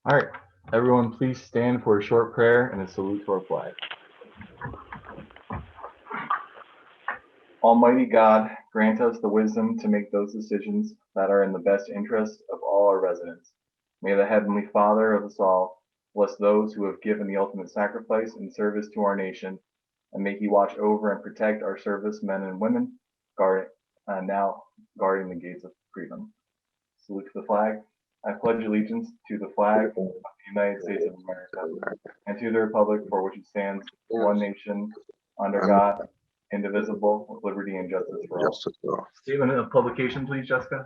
All right, everyone, please stand for a short prayer and a salute to our flag. Almighty God, grant us the wisdom to make those decisions that are in the best interest of all our residents. May the Heavenly Father of us all bless those who have given the ultimate sacrifice in service to our nation, and may He watch over and protect our servicemen and women, now guarding the gates of freedom. Salute to the flag. I pledge allegiance to the flag of the United States of America and to the republic for which it stands, one nation, under God, indivisible, with liberty and justice for all. Statement of publication, please, Jessica.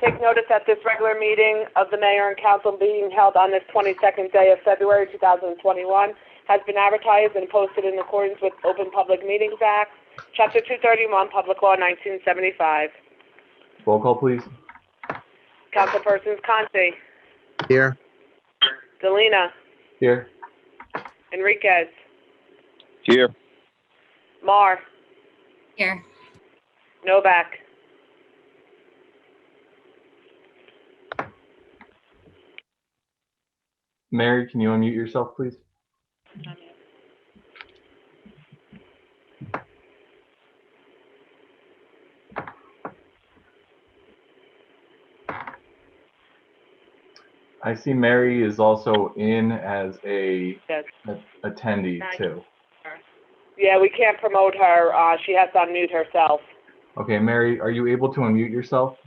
Take notice that this regular meeting of the Mayor and Council being held on this 22nd day of February 2021 has been advertised and posted in accordance with Open Public Meetings Act, Chapter 231, Public Law 1975. Roll call, please. Councilpersons Conti, Here. Delina, Here. Enriquez, Here. Mar, Here. Novak. Mary, can you unmute yourself, please? I see Mary is also in as a Yes. attendee too. Yeah, we can't promote her. She has to unmute herself. Okay, Mary, are you able to unmute yourself?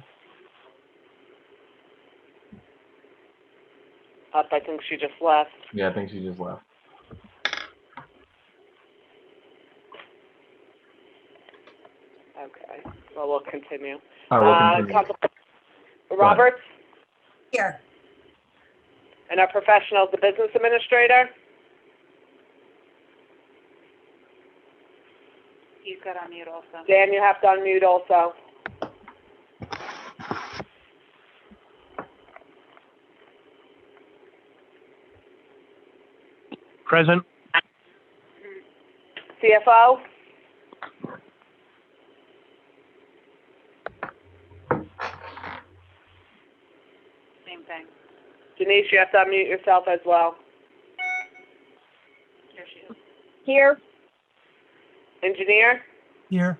I think she just left. Yeah, I think she just left. Okay, well, we'll continue. All right, we'll continue. Roberts, Here. and our professional is the business administrator. He's got on mute also. Dan, you have to unmute also. Present. CFO, Same thing. Denise, you have to unmute yourself as well. Here she is. Here. Engineer, Here.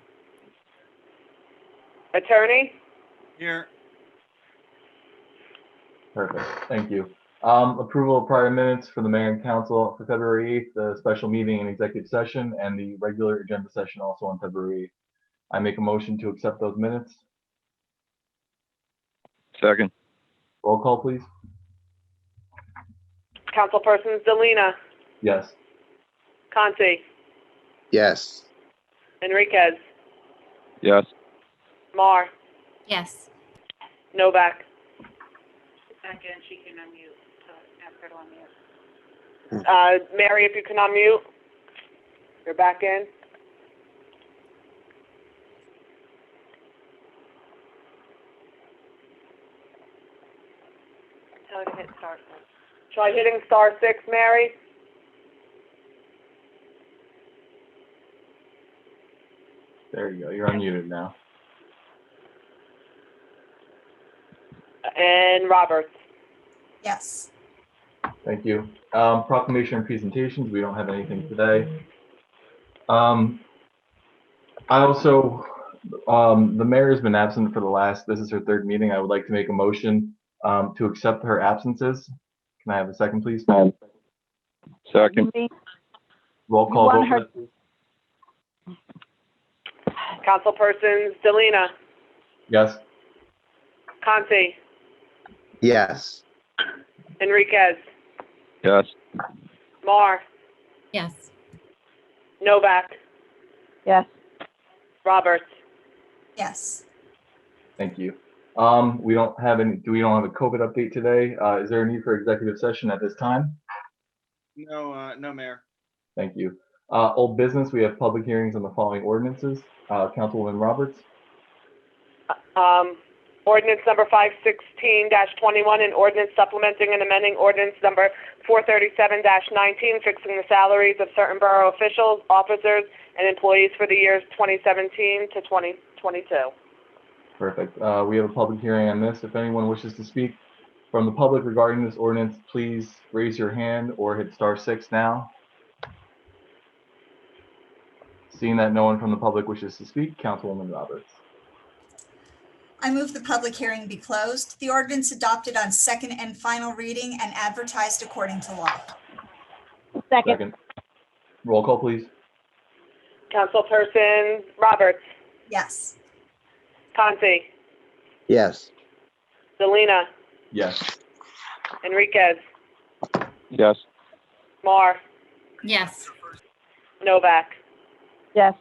attorney, Here. Perfect, thank you. Approval of prior minutes for the mayor and council for February 8th, the special meeting and executive session, and the regular agenda session also on February 8th. I make a motion to accept those minutes. Second. Roll call, please. councilpersons Delina, Yes. Conti, Yes. Enriquez, Yes. Mar, Yes. Novak. Back in, she can unmute, so ask her to unmute. Mary, if you can unmute. You're back in. Tell her to hit start. Try hitting *6, Mary. There you go, you're unmuted now. And Roberts. Yes. Thank you. Proclamation and presentations, we don't have anything today. I also, the mayor has been absent for this is her third meeting. I would like to make a motion to accept her absences. Can I have a second, please? Second. Roll call vote. Please. Councilpersons Delina, Yes. Conti, Yes. Enriquez, Yes. Mar, Yes. Novak, Yes. Roberts. Yes. Thank you. We don't have a COVID update today. Is there a need for executive session at this time? No, no, Mayor. Thank you. Old business, we have public hearings on the following ordinances. Councilwoman Roberts. Ordinance number 516-21, and ordinance supplementing and amending ordinance number 437-19, fixing the salaries of certain borough officials, officers, and employees for the years 2017 to 2022. Perfect. We have a public hearing on this. If anyone wishes to speak, From the public regarding this ordinance, please raise your hand or hit *6 now. Seeing that no one from the public wishes to speak, Councilwoman Roberts. I move the public hearing be closed. The ordinance adopted on second and final reading and advertised according to law. Second. Roll call, please. Councilperson Roberts, Yes. Conti, Yes. Selena, Yes. Enriquez, Yes. Mar, Yes. Novak. Yes.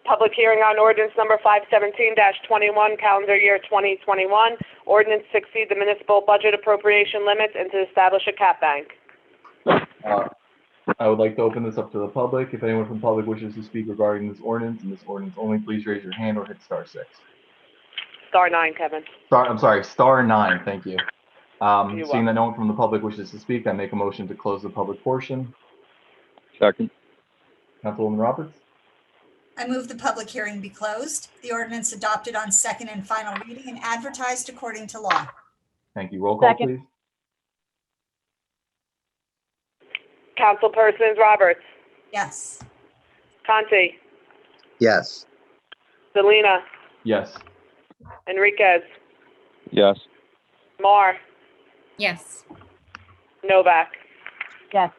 Public hearing on ordinance number 517-21, calendar year 2021. Ordinance to exceed the municipal budget appropriation limits and to establish a cap bank. I would like to open this up to the public. If anyone from the public wishes to speak regarding this ordinance and this ordinance only, please raise your hand or hit *6. *9, Kevin. I'm sorry, *9, thank you. You're Seeing that no one from the public wishes to speak, I make a motion to close the public portion. Second. Councilwoman Roberts? I move the public hearing be closed. The ordinance adopted on second and final reading and advertised according to law. Thank you. Roll call, Second. please. Councilpersons Roberts, Yes. Conti, Yes. Selena, Yes. Enriquez, Yes. Mar, Yes. Novak. Yes.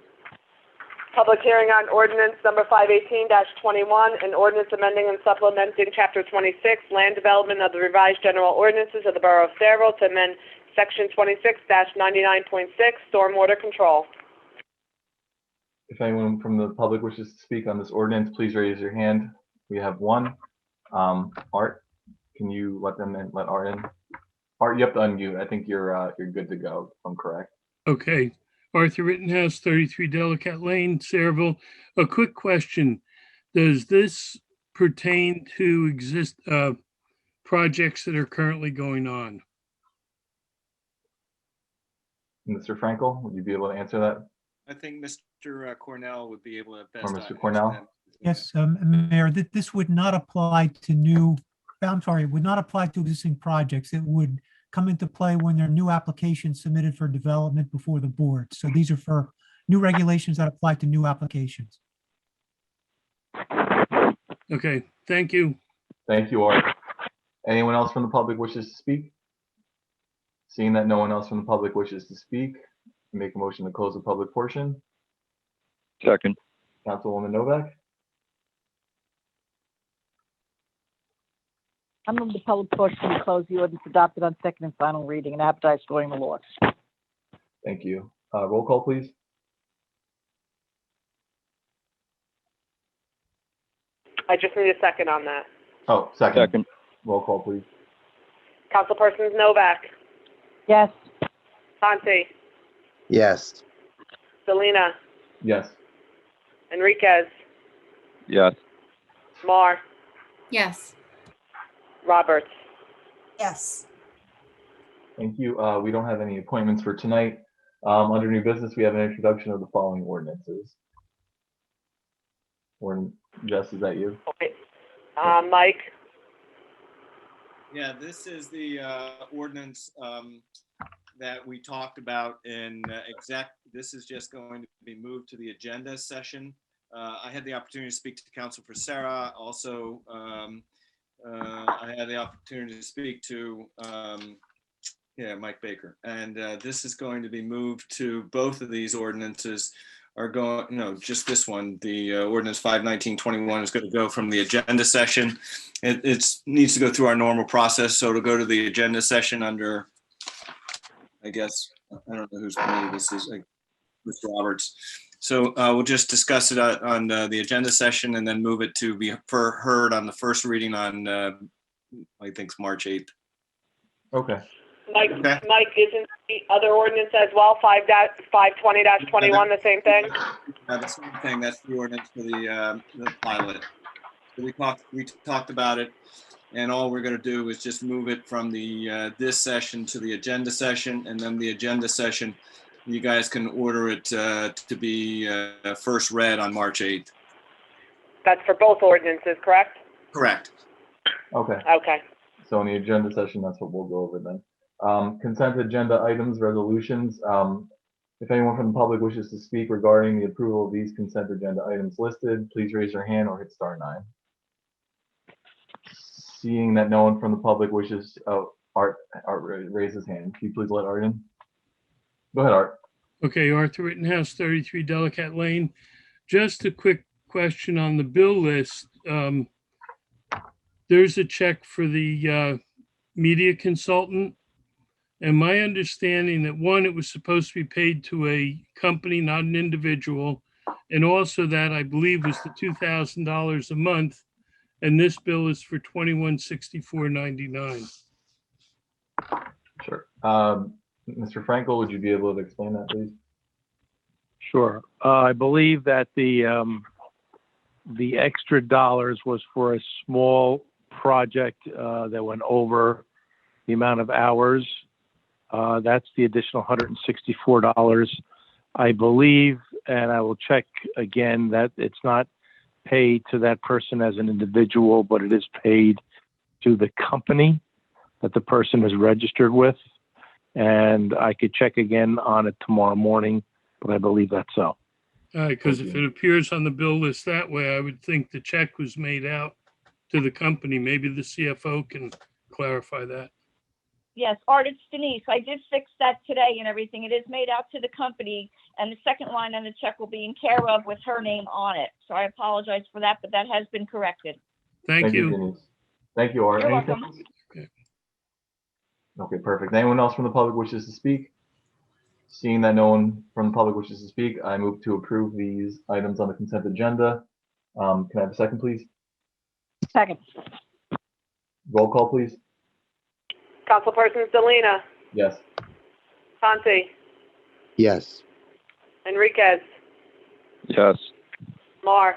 Public hearing on ordinance number 518-21, an ordinance amending and supplementing Chapter 26, Land Development of the Revised General Ordinances of the Borough of Sayreville to amend Section 26-99.6, Stormwater Control. If anyone from the public wishes to speak on this ordinance, please raise your hand. We have one. Art, can you let them in, let Art in? Art, you have to unmute. I think you're good to go, if I'm correct. Okay, Arthur Rittenhouse, 33 Delacat Lane, Sayreville. A quick question. Does this pertain to projects that are currently going on? Mr. Frankel, would you be able to answer that? I think Mr. Cornell would be able to best. Or Mr. answer Cornell? that. Yes, Mayor, this would not apply to it would not apply to existing projects. It would come into play when there are new applications submitted for development before the board. So these are for new regulations that apply to new applications. Okay, thank you. Thank you, Art. Anyone else from the public wishes to speak? Seeing that no one else from the public wishes to speak, make a motion to close the public portion. Second. Councilwoman Novak? I move the public portion to close the ordinance adopted on second and final reading and advertised according to law. Thank you. Roll call, please. I just need a second on that. Oh, second. Second. Roll call, please. Councilpersons Novak, Yes. Conti, Yes. Selena, Yes. Enriquez, Yes. Mar, Yes. Roberts. Yes. Thank you. We don't have any appointments for tonight. Under new business, we have an introduction of the following ordinances. Jess, is that you? Okay. Mike, Yeah, this is the ordinance that we talked about in this is just going to be moved to the agenda session. I had the opportunity to speak to Council for Sarah. Also, I had the opportunity to speak to Mike Baker. And this is going to be moved to, both of these ordinances are going, no, just this one, the ordinance 519-21 is going to go from the agenda session. It needs to go through our normal process. So it'll go to the agenda session under, I guess, I don't know whose committee this is, like Mr. Roberts. So we'll just discuss it on the agenda session and then move it to be heard on the first reading on, I think it's March 8th. Okay. Mike, Okay. Mike, isn't the other ordinance as well, 520-21, the same thing? The same thing, that's the ordinance for the pilot. So we talked about it, and all we're gonna do is just move it from the this session to the agenda session, and then the agenda session, you guys can order it to be first read on March 8th. That's for both ordinances, correct? Correct. Okay. Okay. So in the agenda session, that's what we'll go over then. Consent agenda items, resolutions. If anyone from the public wishes to speak regarding the approval of these consent agenda items listed, please raise your hand or hit *9. Seeing that no one from the public wishes, Art raise his hand. Can you please let Art in? Go ahead, Art. Okay, Arthur Rittenhouse, 33 Delacat Lane. Just a quick question on the bill list. There's a check for the media consultant. And my understanding that one, it was supposed to be paid to a company, not an individual. And also that I believe was the $2,000 a month. And this bill is for $2164.99. Sure. Mr. Frankel, would you be able to explain that, please? Sure. I believe that the extra dollars was for a small project that went over the amount of hours. That's the additional $164. I believe, and I will check again, that it's not paid to that person as an individual, but it is paid to the company that the person is registered with. And I could check again on it tomorrow morning, but I believe that's so. All right, because if it appears on the bill list that way, I would think the check was made out to the company. Maybe the CFO can clarify that. Yes, Art, it's Denise. I did fix that today and everything. It is made out to the company, and the second line on the check will be in care of with her name on it. So I apologize for that, but that has been corrected. Thank you. Denise. Thank you, Art. You're Anything? welcome. Okay, perfect. Anyone else from the public wishes to speak? Seeing that no one from the public wishes to speak, I move to approve these items on the consent agenda. Can I have a second, please? Second. Roll call, please. Councilpersons Delina, Yes. Conti, Yes. Enriquez, Yes. Mar.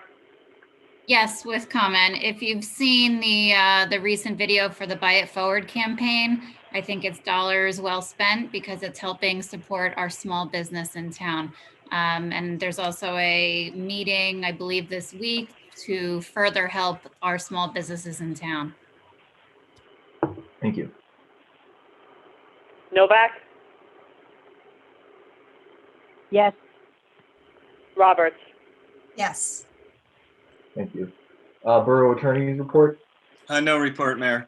Yes, with comment. If you've seen the recent video for the Buy It Forward campaign, I think it's dollars well spent because it's helping support our small business in town. And there's also a meeting, I believe, this week to further help our small businesses in town. Thank you. Novak, Yes. Roberts. Yes. Thank you. Borough Attorney's report. No report, Mayor.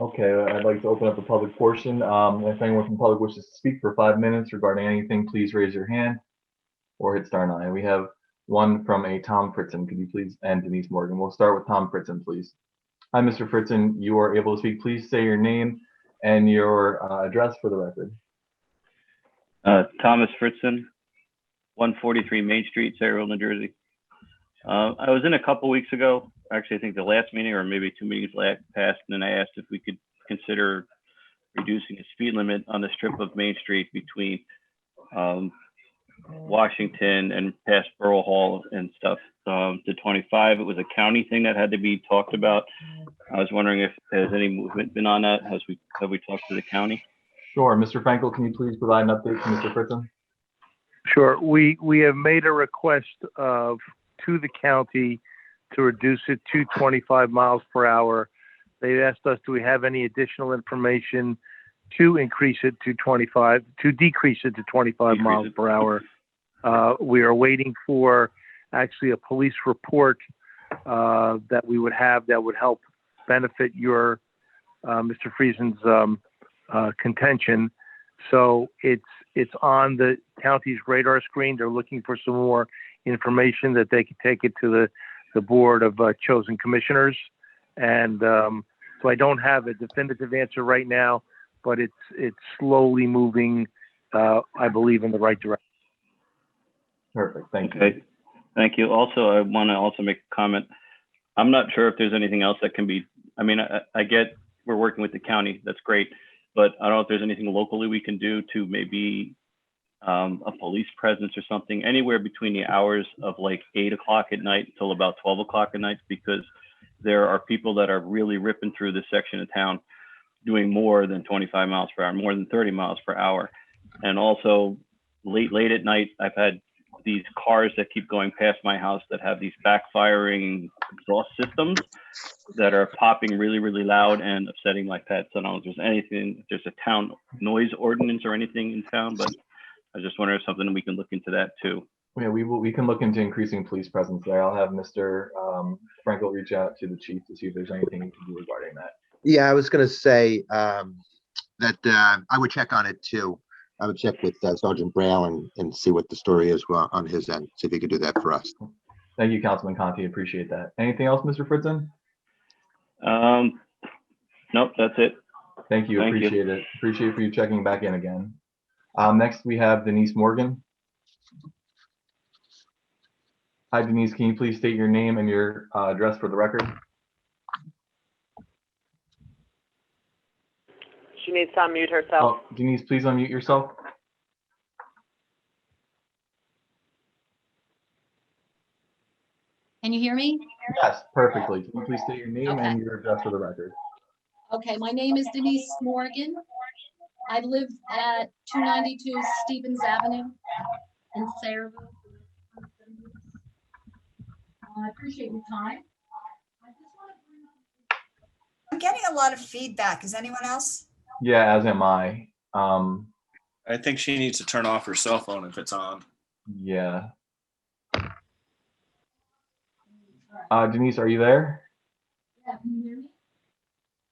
Okay, I'd like to open up the public portion. If anyone from the public wishes to speak for 5 minutes regarding anything, please raise your hand or hit *9. We have one from a Tom Fritzen. Could you please, and Denise Morgan. We'll start with Tom Fritzen, please. Hi, Mr. Fritzen. You are able to speak. Please say your name and your address for the record. Thomas Fritzen, 143 Main Street, Sayreville, New Jersey. I was in a couple weeks ago, actually I think the last meeting or maybe 2 meetings past, and then I asked if we could consider reducing the speed limit on the strip of Main Street between Washington and past Borough Hall and stuff to 25. It was a county thing that had to be talked about. I was wondering if there's any movement been on that. Have we talked to the county? Sure. Mr. Frankel, can you please provide an update to Mr. Fritzen? Sure. We have made a request to the county to reduce it to 25 miles per hour. They asked us, do we have any additional information to increase it to 25, to decrease it to 25 miles per hour? We are waiting for actually a police report that we would have that would help benefit your Mr. Friesen's contention. So it's on the county's radar screen. They're looking for some more information that they can take it to the board of chosen commissioners. And so I don't have a definitive answer right now, but it's slowly moving, I believe, in the right direction. Perfect. Thank you. Okay. Thank you. Also, I want to also make a comment. I'm not sure if there's anything else that can be, I mean, I get we're working with the county. That's great. But I don't know if there's anything locally we can do to maybe a police presence or something anywhere between the hours of like 8 o'clock at night till about 12 o'clock at night, because there are people that are really ripping through this section of town doing more than 25 miles per hour, more than 30 miles per hour. And also late at night, I've had these cars that keep going past my house that have these backfiring exhaust systems that are popping really, really loud and upsetting my pets. I don't know if there's anything, if there's a town noise ordinance or anything in town, but I just wonder if something we can look into that too. Yeah, we can look into increasing police presence there. I'll have Mr. Frankel reach out to the chief to see if there's anything he can do regarding that. Yeah, I was going to say that I would check on it too. I would check with Sergeant Braille and see what the story is on his end. See if he could do that for us. Thank you, Councilman Conti. Appreciate that. Anything else, Mr. Fritzen? Nope, that's it. Thank you. Thank you. Appreciate it. Appreciate for you checking back in again. Next, we have Denise Morgan. Hi, Denise. Can you please state your name and your address for the record? She needs to unmute herself. Oh, Denise, please unmute yourself. Can you hear me? Yes, perfectly. Can you please state your name Okay. and your address for the record? Okay, my name is Denise Morgan. I live at 292 Stevens Avenue in Sayreville. I appreciate your time. I'm getting a lot of feedback. Is anyone else? Yeah, as am I. I think she needs to turn off her cell phone if it's on. Yeah. Denise, are you there? Yeah, can you hear me?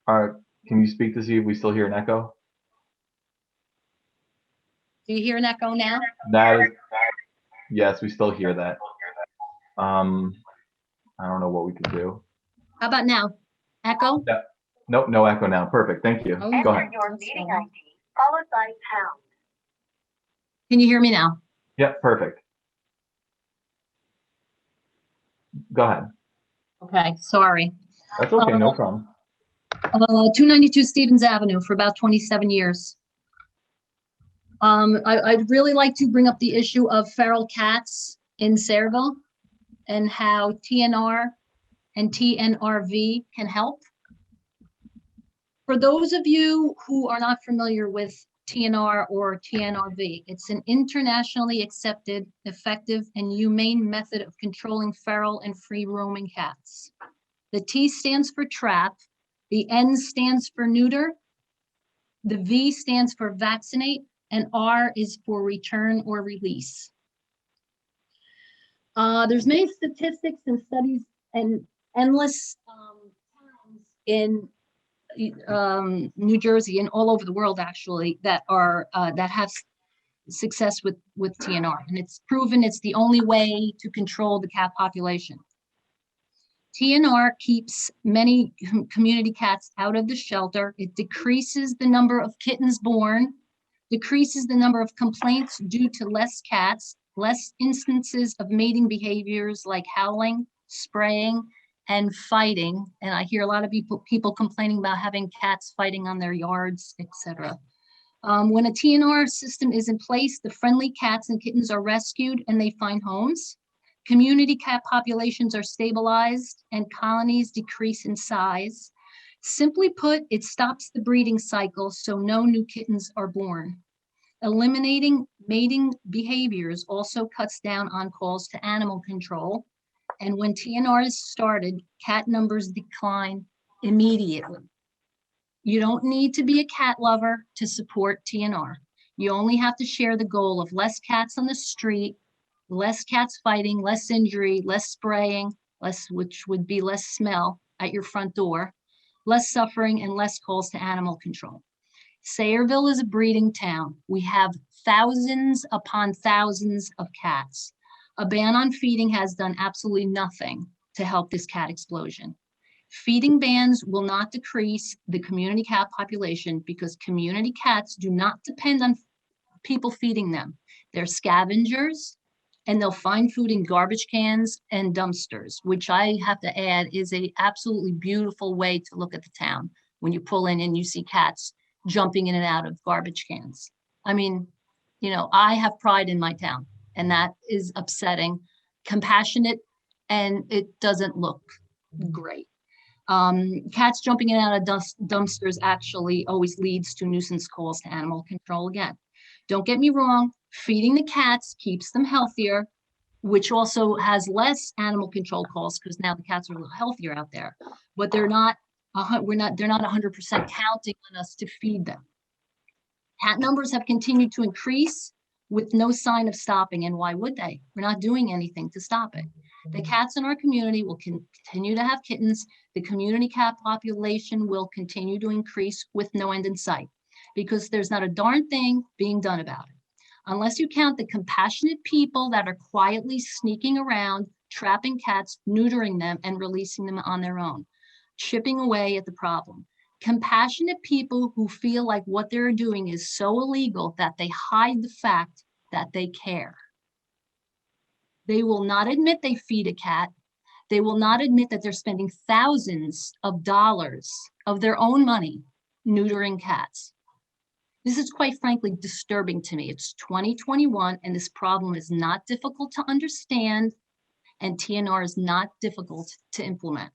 All right. Can you speak to see if we still hear an echo? Do you hear an echo now? That is, yes, we still hear that. I don't know what we could do. How about now? Echo? Yeah. Nope, no echo now. Perfect. Thank you. Oh, Go ahead. your meeting ID followed by pound. Can you hear me now? Yep, perfect. Go ahead. Okay, sorry. That's okay, no problem. 292 Stevens Avenue for about 27 years. I'd really like to bring up the issue of feral cats in Sayreville and how TNR and TNRV can help. For those of you who are not familiar with TNR or TNRV, it's an internationally accepted, effective, and humane method of controlling feral and free roaming cats. The T stands for trap, the N stands for neuter, the V stands for vaccinate, and R is for return or release. There's many statistics and studies and endless towns in New Jersey and all over the world actually that are that have success with TNR, and it's proven it's the only way to control the cat population. TNR keeps many community cats out of the shelter. It decreases the number of kittens born, decreases the number of complaints due to less cats, less instances of mating behaviors like howling, spraying, and fighting. And I hear a lot of people complaining about having cats fighting on their yards, etc. When a TNR system is in place, the friendly cats and kittens are rescued and they find homes. Community cat populations are stabilized and colonies decrease in size. Simply put, it stops the breeding cycle so no new kittens are born. Eliminating mating behaviors also cuts down on calls to animal control. And when TNR is started, cat numbers decline immediately. You don't need to be a cat lover to support TNR. You only have to share the goal of less cats on the street, less cats fighting, less injury, less spraying, which would be less smell at your front door, less suffering, and less calls to animal control. Sayreville is a breeding town. We have thousands upon thousands of cats. A ban on feeding has done absolutely nothing to help this cat explosion. Feeding bans will not decrease the community cat population because community cats do not depend on people feeding them. They're scavengers, and they'll find food in garbage cans and dumpsters, which I have to add is a absolutely beautiful way to look at the town when you pull in and you see cats jumping in and out of garbage cans. I mean, you know, I have pride in my town, and that is upsetting, compassionate, and it doesn't look great. Cats jumping in and out of dumpsters actually always leads to nuisance calls to animal control again. Don't get me wrong, feeding the cats keeps them healthier, which also has less animal control calls because now the cats are a little healthier out there, but they're not, they're not 100% counting on us to feed them. Cat numbers have continued to increase with no sign of stopping. And why would they? We're not doing anything to stop it. The cats in our community will continue to have kittens. The community cat population will continue to increase with no end in sight because there's not a darn thing being done about it. Unless you count the compassionate people that are quietly sneaking around, trapping cats, neutering them, and releasing them on their own, chipping away at the problem. Compassionate people who feel like what they're doing is so illegal that they hide the fact that they care. They will not admit they feed a cat. They will not admit that they're spending thousands of dollars of their own money neutering cats. This is quite frankly disturbing to me. It's 2021 and this problem is not difficult to understand and TNR is not difficult to implement.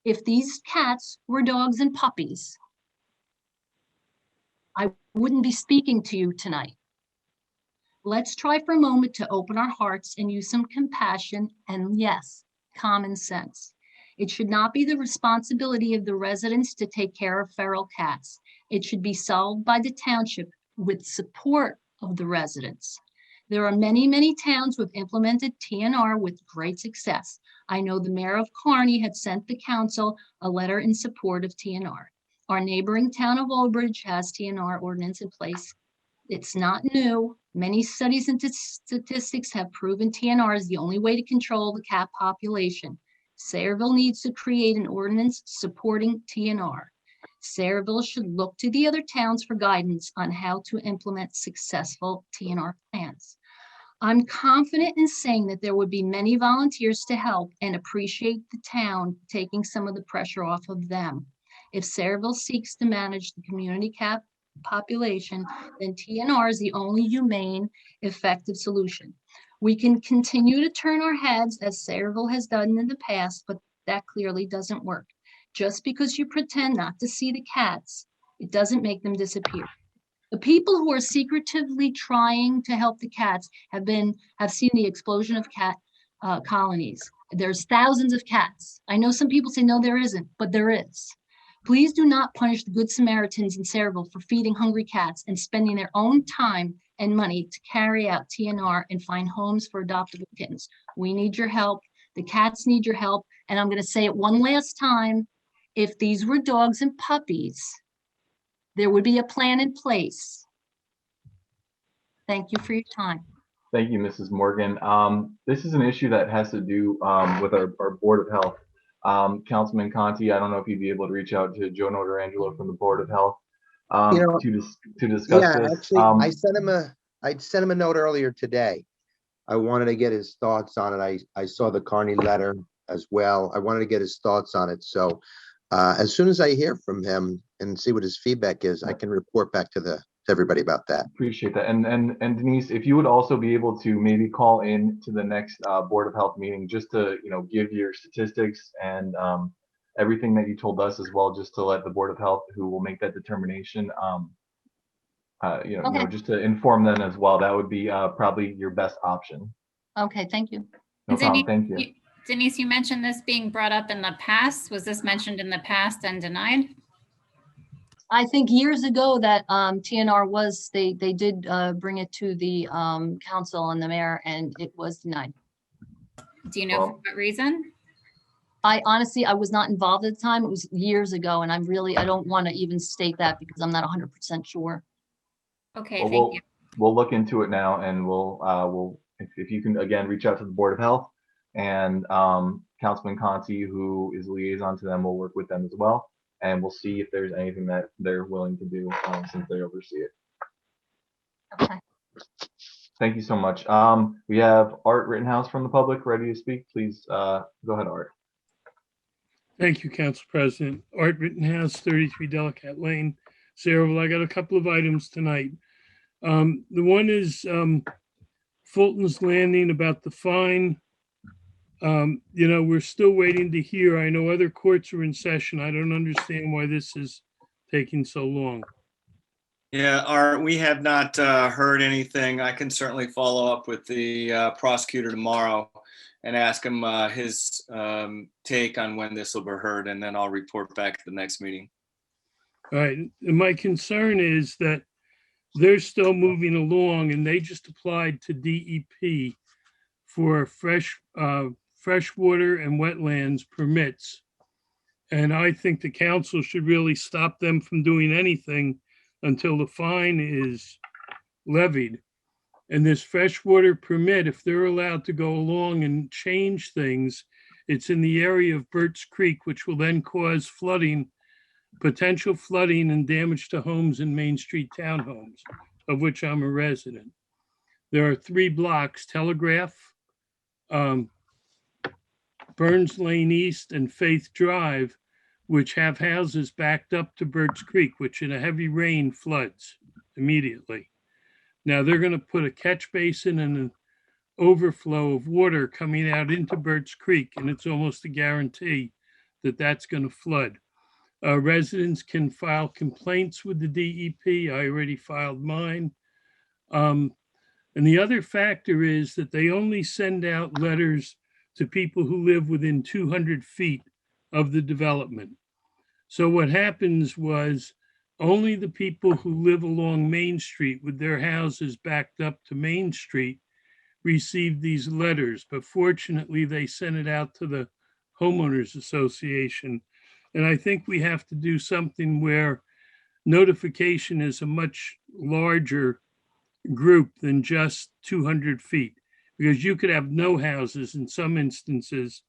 If these cats were dogs and puppies, I wouldn't be speaking to you tonight. Let's try for a moment to open our hearts and use some compassion and yes, common sense. It should not be the responsibility of the residents to take care of feral cats. It should be solved by the township with support of the residents. There are many, many towns who have implemented TNR with great success. I know the mayor of Kearney had sent the council a letter in support of TNR. Our neighboring town of Old Bridge has TNR ordinance in place. It's not new. Many studies and statistics have proven TNR is the only way to control the cat population. Sayreville needs to create an ordinance supporting TNR. Sayreville should look to the other towns for guidance on how to implement successful TNR plans. I'm confident in saying that there would be many volunteers to help and appreciate the town taking some of the pressure off of them. If Sayreville seeks to manage the community cat population, then TNR is the only humane, effective solution. We can continue to turn our heads as Sayreville has done in the past, but that clearly doesn't work. Just because you pretend not to see the cats, it doesn't make them disappear. The people who are secretively trying to help the cats have seen the explosion of cat colonies. There's thousands of cats. I know some people say, no, there isn't, but there is. Please do not punish the Good Samaritans in Sayreville for feeding hungry cats and spending their own time and money to carry out TNR and find homes for adoptable kittens. We need your help. The cats need your help. And I'm going to say it one last time. If these were dogs and puppies, there would be a plan in place. Thank you for your time. Thank you, Mrs. Morgan. This is an issue that has to do with our Board of Health. Councilman Conti, I don't know if you'd be able to reach out to Joe Notarangelo from the Board of Health to discuss Yeah, this. actually, I sent him a note earlier today. I wanted to get his thoughts on it. I saw the Carney letter as well. I wanted to get his thoughts on it. So as soon as I hear from him and see what his feedback is, I can report back to everybody about that. Appreciate that. And Denise, if you would also be able to maybe call in to the next Board of Health meeting, just to give your statistics and everything that you told us as well, just to let the Board of Health, who will make that determination, Okay. just to inform them as well. That would be probably your best option. Okay, thank you. No problem. Thank you. Denise, you mentioned this being brought up in the past. Was this mentioned in the past and denied? I think years ago that TNR was, they did bring it to the council and the mayor and it was denied. Do you know for what reason? I honestly, I was not involved at the time. It was years ago and I don't want to even state that because I'm not 100% sure. Okay, Well, thank you. We'll look into it now and we'll if you can again reach out to the Board of Health and Councilman Conti, who is liaison to them, will work with them as well. And we'll see if there's anything that they're willing to do since they oversee it. Okay. Thank you so much. We have Art Rittenhouse from the public ready to speak. Please go ahead, Art. Thank you, Council President. Art Rittenhouse, 33 Delacat Lane, Sayreville. I got a couple of items tonight. The one is Fulton's Landing about the fine. We're still waiting to hear. I know other courts are in session. I don't understand why this is taking so long. Yeah, Art, we have not heard anything. I can certainly follow up with the prosecutor tomorrow and ask him his take on when this will be heard, and then I'll report back at the next meeting. All right, and my concern is that they're still moving along and they just applied to DEP for freshwater and wetlands permits. And I think the council should really stop them from doing anything until the fine is levied. And this freshwater permit, if they're allowed to go along and change things, it's in the area of Burt's Creek, which will then cause flooding, potential flooding and damage to homes in Main Street townhomes, of which I'm a resident. There are 3 blocks, Telegraph, Burns Lane East, and Faith Drive, which have houses backed up to Burt's Creek, which in a heavy rain floods immediately. Now they're going to put a catch basin and an overflow of water coming out into Burt's Creek, and it's almost a guarantee that that's going to flood. Residents can file complaints with the DEP. I already filed mine. And the other factor is that they only send out letters to people who live within 200 feet of the development. So what happens was only the people who live along Main Street with their houses backed up to Main Street received these letters, but fortunately they sent it out to the homeowners association. And I think we have to do something where notification is a much larger group than just 200 feet, because you could have no houses in some instances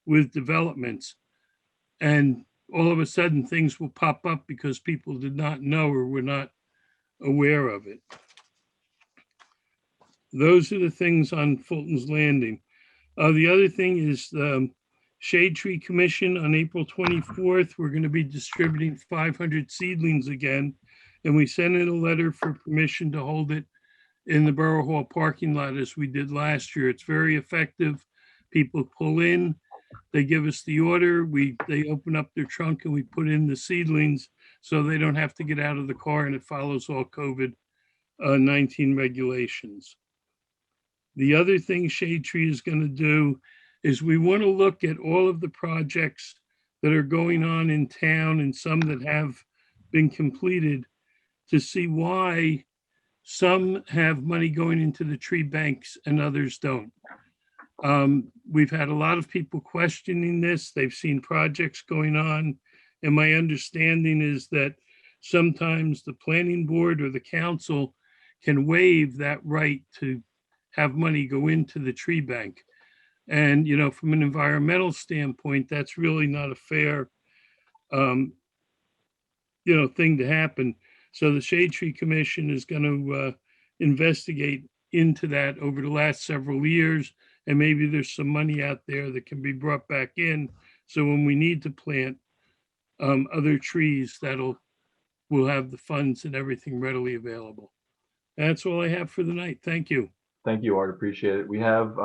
with developments, and all of a sudden things will pop up because people did not know or were not aware of it. Those are the things on Fulton's Landing. The other thing is the Shade Tree Commission on April 24th. We're going to be distributing 500 seedlings again. And we sent in a letter for permission to hold it in the Borough Hall parking lot as we did last year. It's very effective. People pull in, they give us the order, they open up their trunk and we put in the seedlings so they don't have to get out of the car, and it follows all COVID-19 regulations. The other thing Shade Tree is going to do is we want to look at all of the projects that are going on in town and some that have been completed to see why some have money going into the tree banks and others don't. We've had a lot of people questioning this. They've seen projects going on. And my understanding is that sometimes the planning board or the council can waive that right to have money go into the tree bank. And, you know, from an environmental standpoint, that's really not a fair, thing to happen. So the Shade Tree Commission is going to investigate into that over the last several years. And maybe there's some money out there that can be brought back in. So when we need to plant other trees, we'll have the funds and everything readily available. That's all I have for the night. Thank you. Thank you, Art. Appreciate it. We have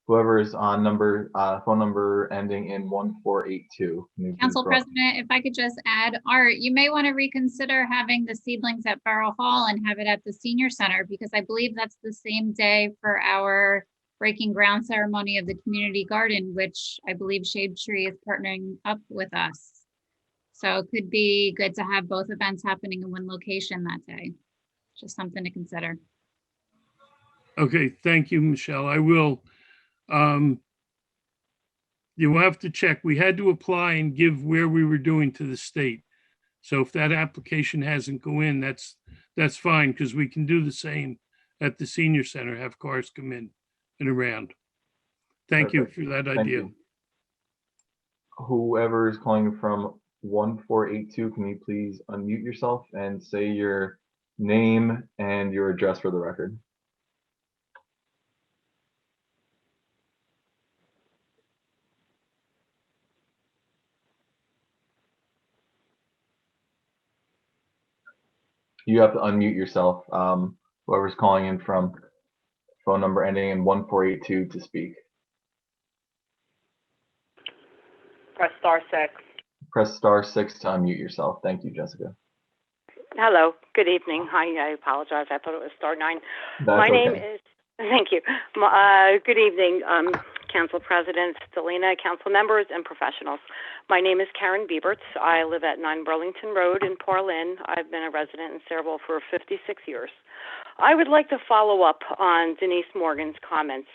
whoever is on phone number ending in 1482. Can you please Council go- President, if I could just add, Art, you may want to reconsider having the seedlings at Borough Hall and have it at the Senior Center, because I believe that's the same day for our breaking ground ceremony of the community garden, which I believe Shade Tree is partnering up with us. So it could be good to have both events happening in one location that day. Just something to consider. Okay, thank you, Michelle. I will. You will have to check. We had to apply and give where we were doing to the state. So if that application hasn't go in, that's fine, because we can do the same at the Senior Center, have cars come in and around. Thank you Perfect. for that Thank idea. you. Whoever is calling from 1482, can you please unmute yourself and say your name and your address for the record? You have to unmute yourself. Whoever's calling in from phone number ending in 1482 to speak. Press *6. Press *6 to unmute yourself. Thank you, Jessica. Hello, good evening. Hi, I apologize. I thought it was star 9. That's My name okay. is, thank you. Good evening, Council President Delina, council members, and professionals. My name is Karen Bieberts. I live at 9 Burlington Road in Portland. I've been a resident in Cedarville for 56 years. I would like to follow up on Denise Morgan's comments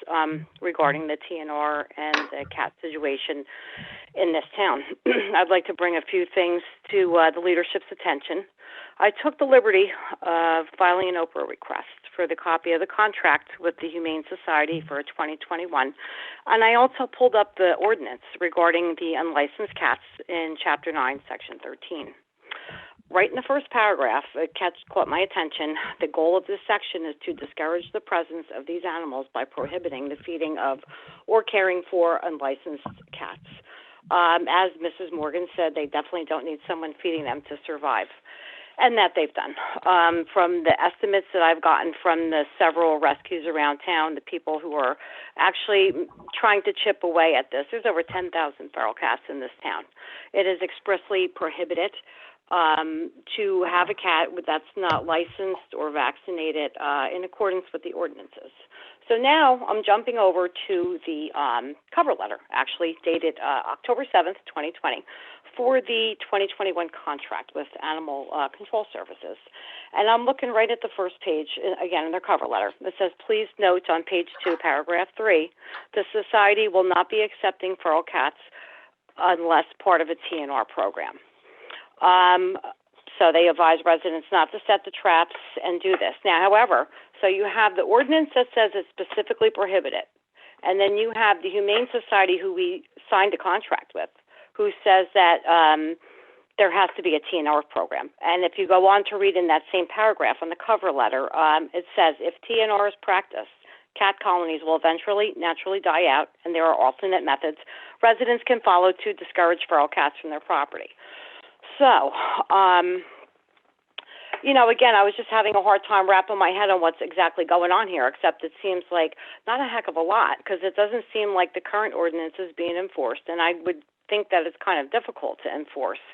regarding the TNR and the cat situation in this town. I'd like to bring a few things to the leadership's attention. I took the liberty of filing an Oprah request for the copy of the contract with the Humane Society for 2021, and I also pulled up the ordinance regarding the unlicensed cats in Chapter 9, Section 13. Right in the first paragraph, it caught my attention. The goal of this section is to discourage the presence of these animals by prohibiting the feeding of or caring for unlicensed cats. As Mrs. Morgan said, they definitely don't need someone feeding them to survive, and that they've done. From the estimates that I've gotten from the several rescues around town, the people who are actually trying to chip away at this, there's over 10,000 feral cats in this town. It is expressly prohibited to have a cat that's not licensed or vaccinated in accordance with the ordinances. So now I'm jumping over to the cover letter, actually dated October 7th, 2020, for the 2021 contract with Animal Control Services. And I'm looking right at the first page, again, in their cover letter. It says, please note on page 2, paragraph 3, the society will not be accepting feral cats unless part of a TNR program. So they advise residents not to set the traps and do this. Now, however, so you have the ordinance that says it's specifically prohibited, and then you have the Humane Society, who we signed a contract with, who says that there has to be a TNR program. And if you go on to read in that same paragraph on the cover letter, it says, if TNR is practiced, cat colonies will eventually naturally die out, and there are alternate methods residents can follow to discourage feral cats from their property. So, again, I was just having a hard time wrapping my head on what's exactly going on here, except it seems like not a heck of a lot, because it doesn't seem like the current ordinance is being enforced, and I would think that it's kind of difficult to enforce.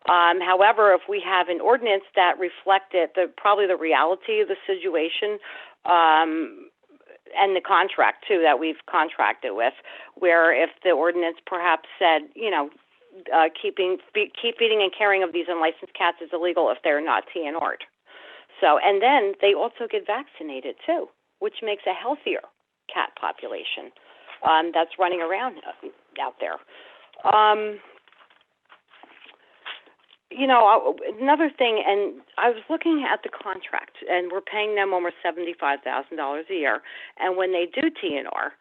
However, if we have an ordinance that reflected probably the reality of the situation, and the contract, too, that we've contracted with, where if the ordinance perhaps said, keep feeding and caring of these unlicensed cats is illegal if they're not TNR'd. So, and then they also get vaccinated too, which makes a healthier cat population that's running around out there. Another thing, and I was looking at the contract, and we're paying them almost $75,000 a year, and when they do TNR,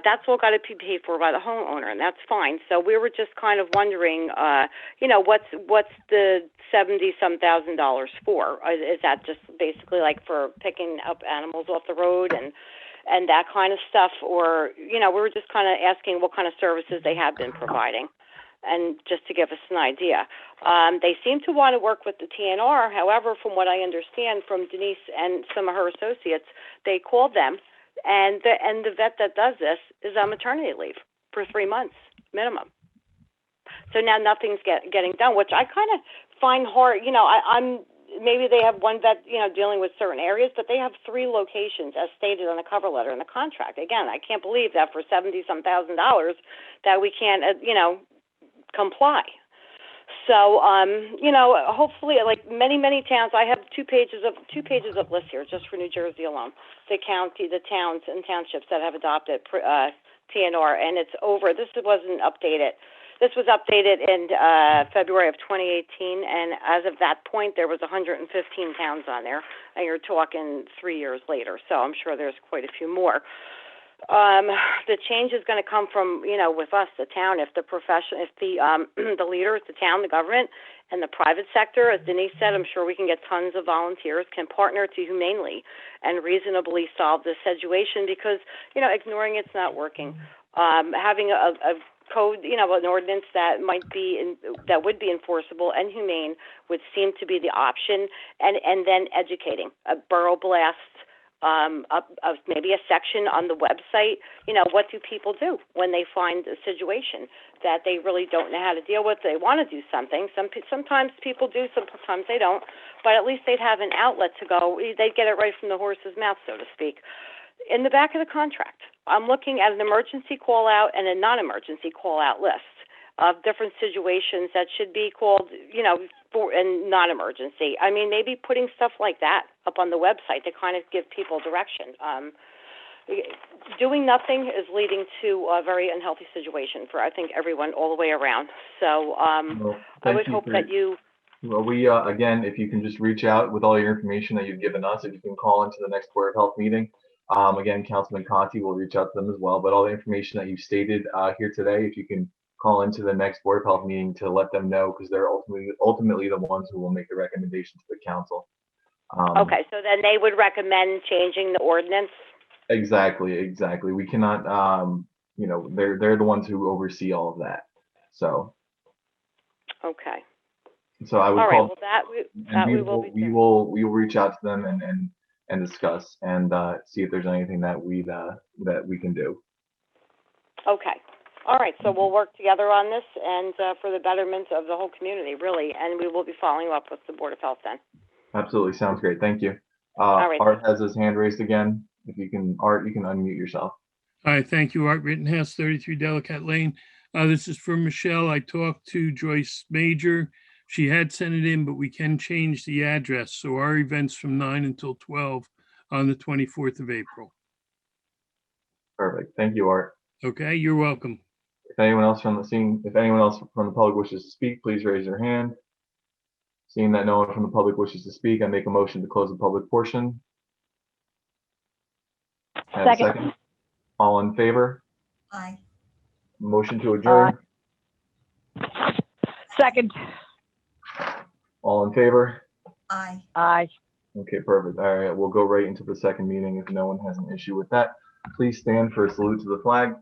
that's all got to be paid for by the homeowner, and that's fine. So we were just kind of wondering, what's the $70,000 for? Is that just basically like for picking up animals off the road and that kind of stuff, or we were just kind of asking what kind of services they have been providing, and just to give us an idea. They seem to want to work with the TNR. However, from what I understand from Denise and some of her associates, they called them. And the vet that does this is on maternity leave for 3 months minimum. So now nothing's getting done, which I kind of find hard. I'm maybe they have one vet, dealing with certain areas, but they have 3 locations as stated on the cover letter in the contract. Again, I can't believe that for $70,000 that we can't, comply. So, hopefully, like many towns, I have two pages of lists here just for New Jersey alone. The county, the towns and townships that have adopted TNR, and it's over. This wasn't updated. This was updated in February of 2018, and as of that point, there was 115 towns on there, and you're talking 3 years later. So I'm sure there's quite a few more. The change is going to come from, with us, the town, if the the leaders, the town, the government, and the private sector, as Denise said, I'm sure we can get tons of volunteers, can partner to humanely and reasonably solve this situation, because, ignoring it's not working. Having a code, an ordinance that that would be enforceable and humane would seem to be the option, and then educating. A borough blast maybe a section on the website. What do people do when they find a situation that they really don't know how to deal with? They want to do something. Sometimes people do, sometimes they don't. But at least they'd have an outlet to go. They'd get it right from the horse's mouth, so to speak. In the back of the contract, I'm looking at an emergency call out and a non-emergency call out list of different situations that should be called, for and non-emergency. I mean, maybe putting stuff like that up on the website to kind of give people direction. Doing nothing is leading to a very unhealthy situation for, I think, everyone all the way around. So I would hope that you. Well, we, again, if you can just reach out with all your information that you've given us, if you can call into the next Board of Health meeting. Again, Councilman Conti will reach out to them as well, but all the information that you've stated here today, if you can call into the next Board of Health meeting to let them know, because they're ultimately the ones who will make the recommendation to the council. Okay, so then they would recommend changing the ordinance? Exactly. We cannot, they're the ones who oversee all of that. So. Okay. So I would all call. Right, we will reach out to them and discuss and see if there's anything that we can do. Okay. All right. So we'll work together on this and for the betterment of the whole community, really. And we will be following up with the Board of Health then. Absolutely. Sounds great. Thank you. All right. Art has his hand raised again. If you can, Art, you can unmute yourself. All right, thank you, Art Rittenhouse, 33 Delicate Lane. This is for Michelle. I talked to Joyce Major. She had sent it in, but we can change the address. So our event's from 9 until 12 on the 24th of April. Perfect. Thank you, Art. Okay, you're welcome. If anyone else from the public wishes to speak, please raise your hand. Seeing that no one from the public wishes to speak, I make a motion to close the public portion. And second. All in favor? Aye. Motion to adjourn. Second. All in favor? Aye. Aye. Okay, perfect. All right, we'll go right into the second meeting if no one has an issue with that. Please stand for a salute to the flag.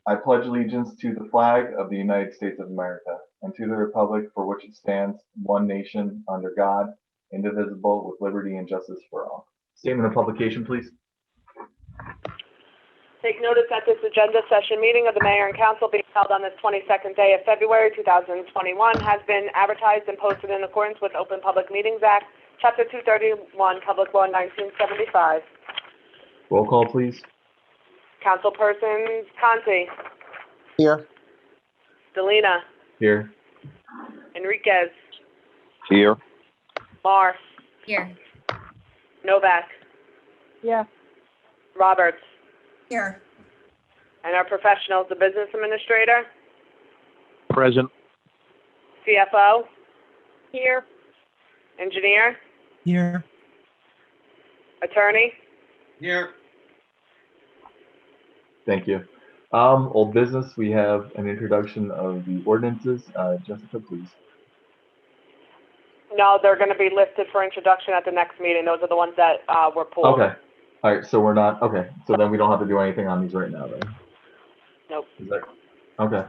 I pledge allegiance to the flag of the United States of America and to the republic for which it stands, one nation, under God, indivisible, with liberty and justice for all. Statement of publication, please. Take notice that this agenda session meeting of the mayor and council being held on this 22nd day of February 2021 has been advertised and posted in accordance with Open Public Meetings Act, Chapter 231, Public Law 1975. Roll call, please. Councilpersons Conti, Here. Delina, Here. Enriquez, Here. Mar, Here. Novak, Yeah. Roberts, Here. and our professionals, the business administrator, Present. CFO, Here. engineer, Here. attorney. Here. Thank you. Old business, we have an introduction of the ordinances. Jessica, please. No, they're going to be listed for introduction at the next meeting. Those are the ones that were pulled. Okay. All right, so we're not, okay, so then we don't have to do anything on these right now, then? Nope. Is that, okay.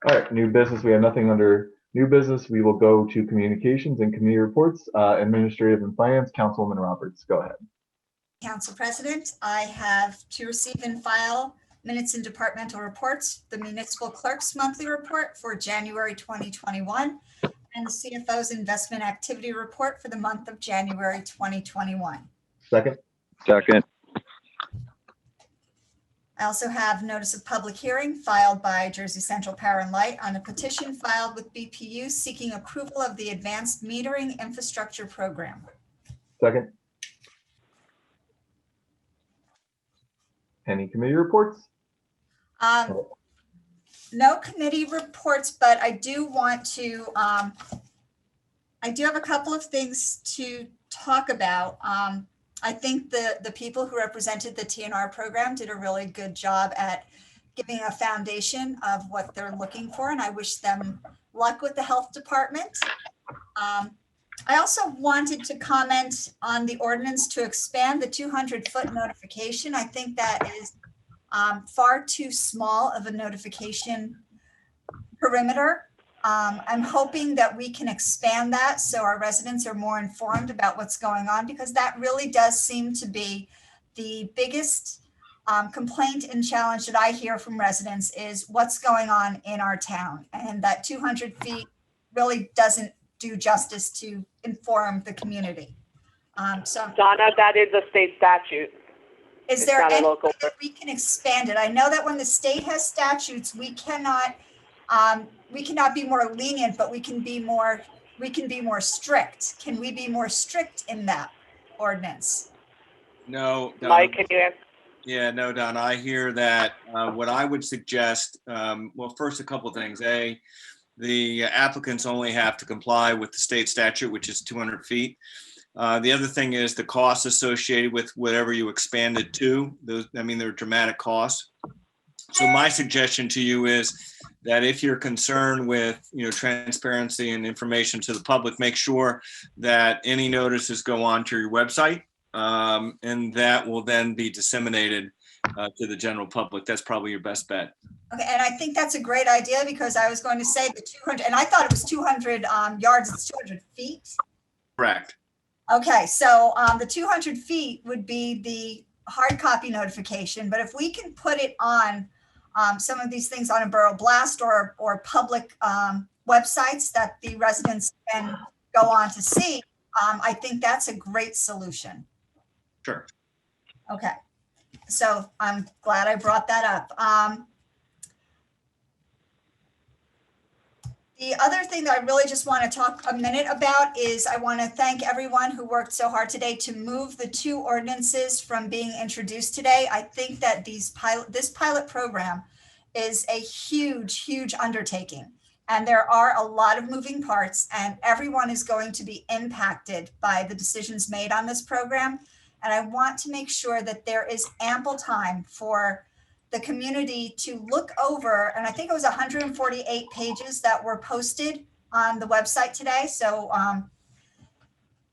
All right, new business, we have nothing under new business. We will go to communications and committee reports, administrative and finance. Councilwoman Roberts, go ahead. Council President, I have to receive and file minutes and departmental reports, the municipal clerk's monthly report for January 2021, and the CFO's investment activity report for the month of January 2021. Second. Second. I also have notice of public hearing filed by Jersey Central Power and Light on a petition filed with BPU seeking approval of the advanced metering infrastructure program. Second. Any committee reports? No committee reports, but I do want to, I do have a couple of things to talk about. I think the people who represented the TNR program did a really good job at giving a foundation of what they're looking for, and I wish them luck with the health department. I also wanted to comment on the ordinance to expand the 200-foot notification. I think that is far too small of a notification perimeter. I'm hoping that we can expand that so our residents are more informed about what's going on, because that really does seem to be the biggest complaint and challenge that I hear from residents is what's going on in our town. And that 200 feet really doesn't do justice to inform the community. So Donna, that is a state statute. is It's there not a any local way that we can expand it? I know that when the state has statutes, we cannot be more lenient, but we can be more strict. Can we be more strict in that ordinance? No, Donna. Mike, can you answer? Yeah, no, Don, I hear that. What I would suggest, well, first, a couple of things. A, the applicants only have to comply with the state statute, which is 200 feet. The other thing is the costs associated with whatever you expand it to. Those, I mean, they're dramatic costs. So my suggestion to you is that if you're concerned with, transparency and information to the public, make sure that any notices go onto your website. And that will then be disseminated to the general public. That's probably your best bet. Okay, and I think that's a great idea, because I was going to say the 200, and I thought it was 200 yards, it's 200 feet. Correct. Okay, so the 200 feet would be the hard copy notification, but if we can put it on some of these things on a Borough Blast or public websites that the residents can go on to see, I think that's a great solution. Sure. Okay, so I'm glad I brought that up. The other thing that I really just want to talk a minute about is I want to thank everyone who worked so hard today to move the two ordinances from being introduced today. I think that this pilot program is a huge, huge undertaking. And there are a lot of moving parts, and everyone is going to be impacted by the decisions made on this program. And I want to make sure that there is ample time for the community to look over, and I think it was 148 pages that were posted on the website today. So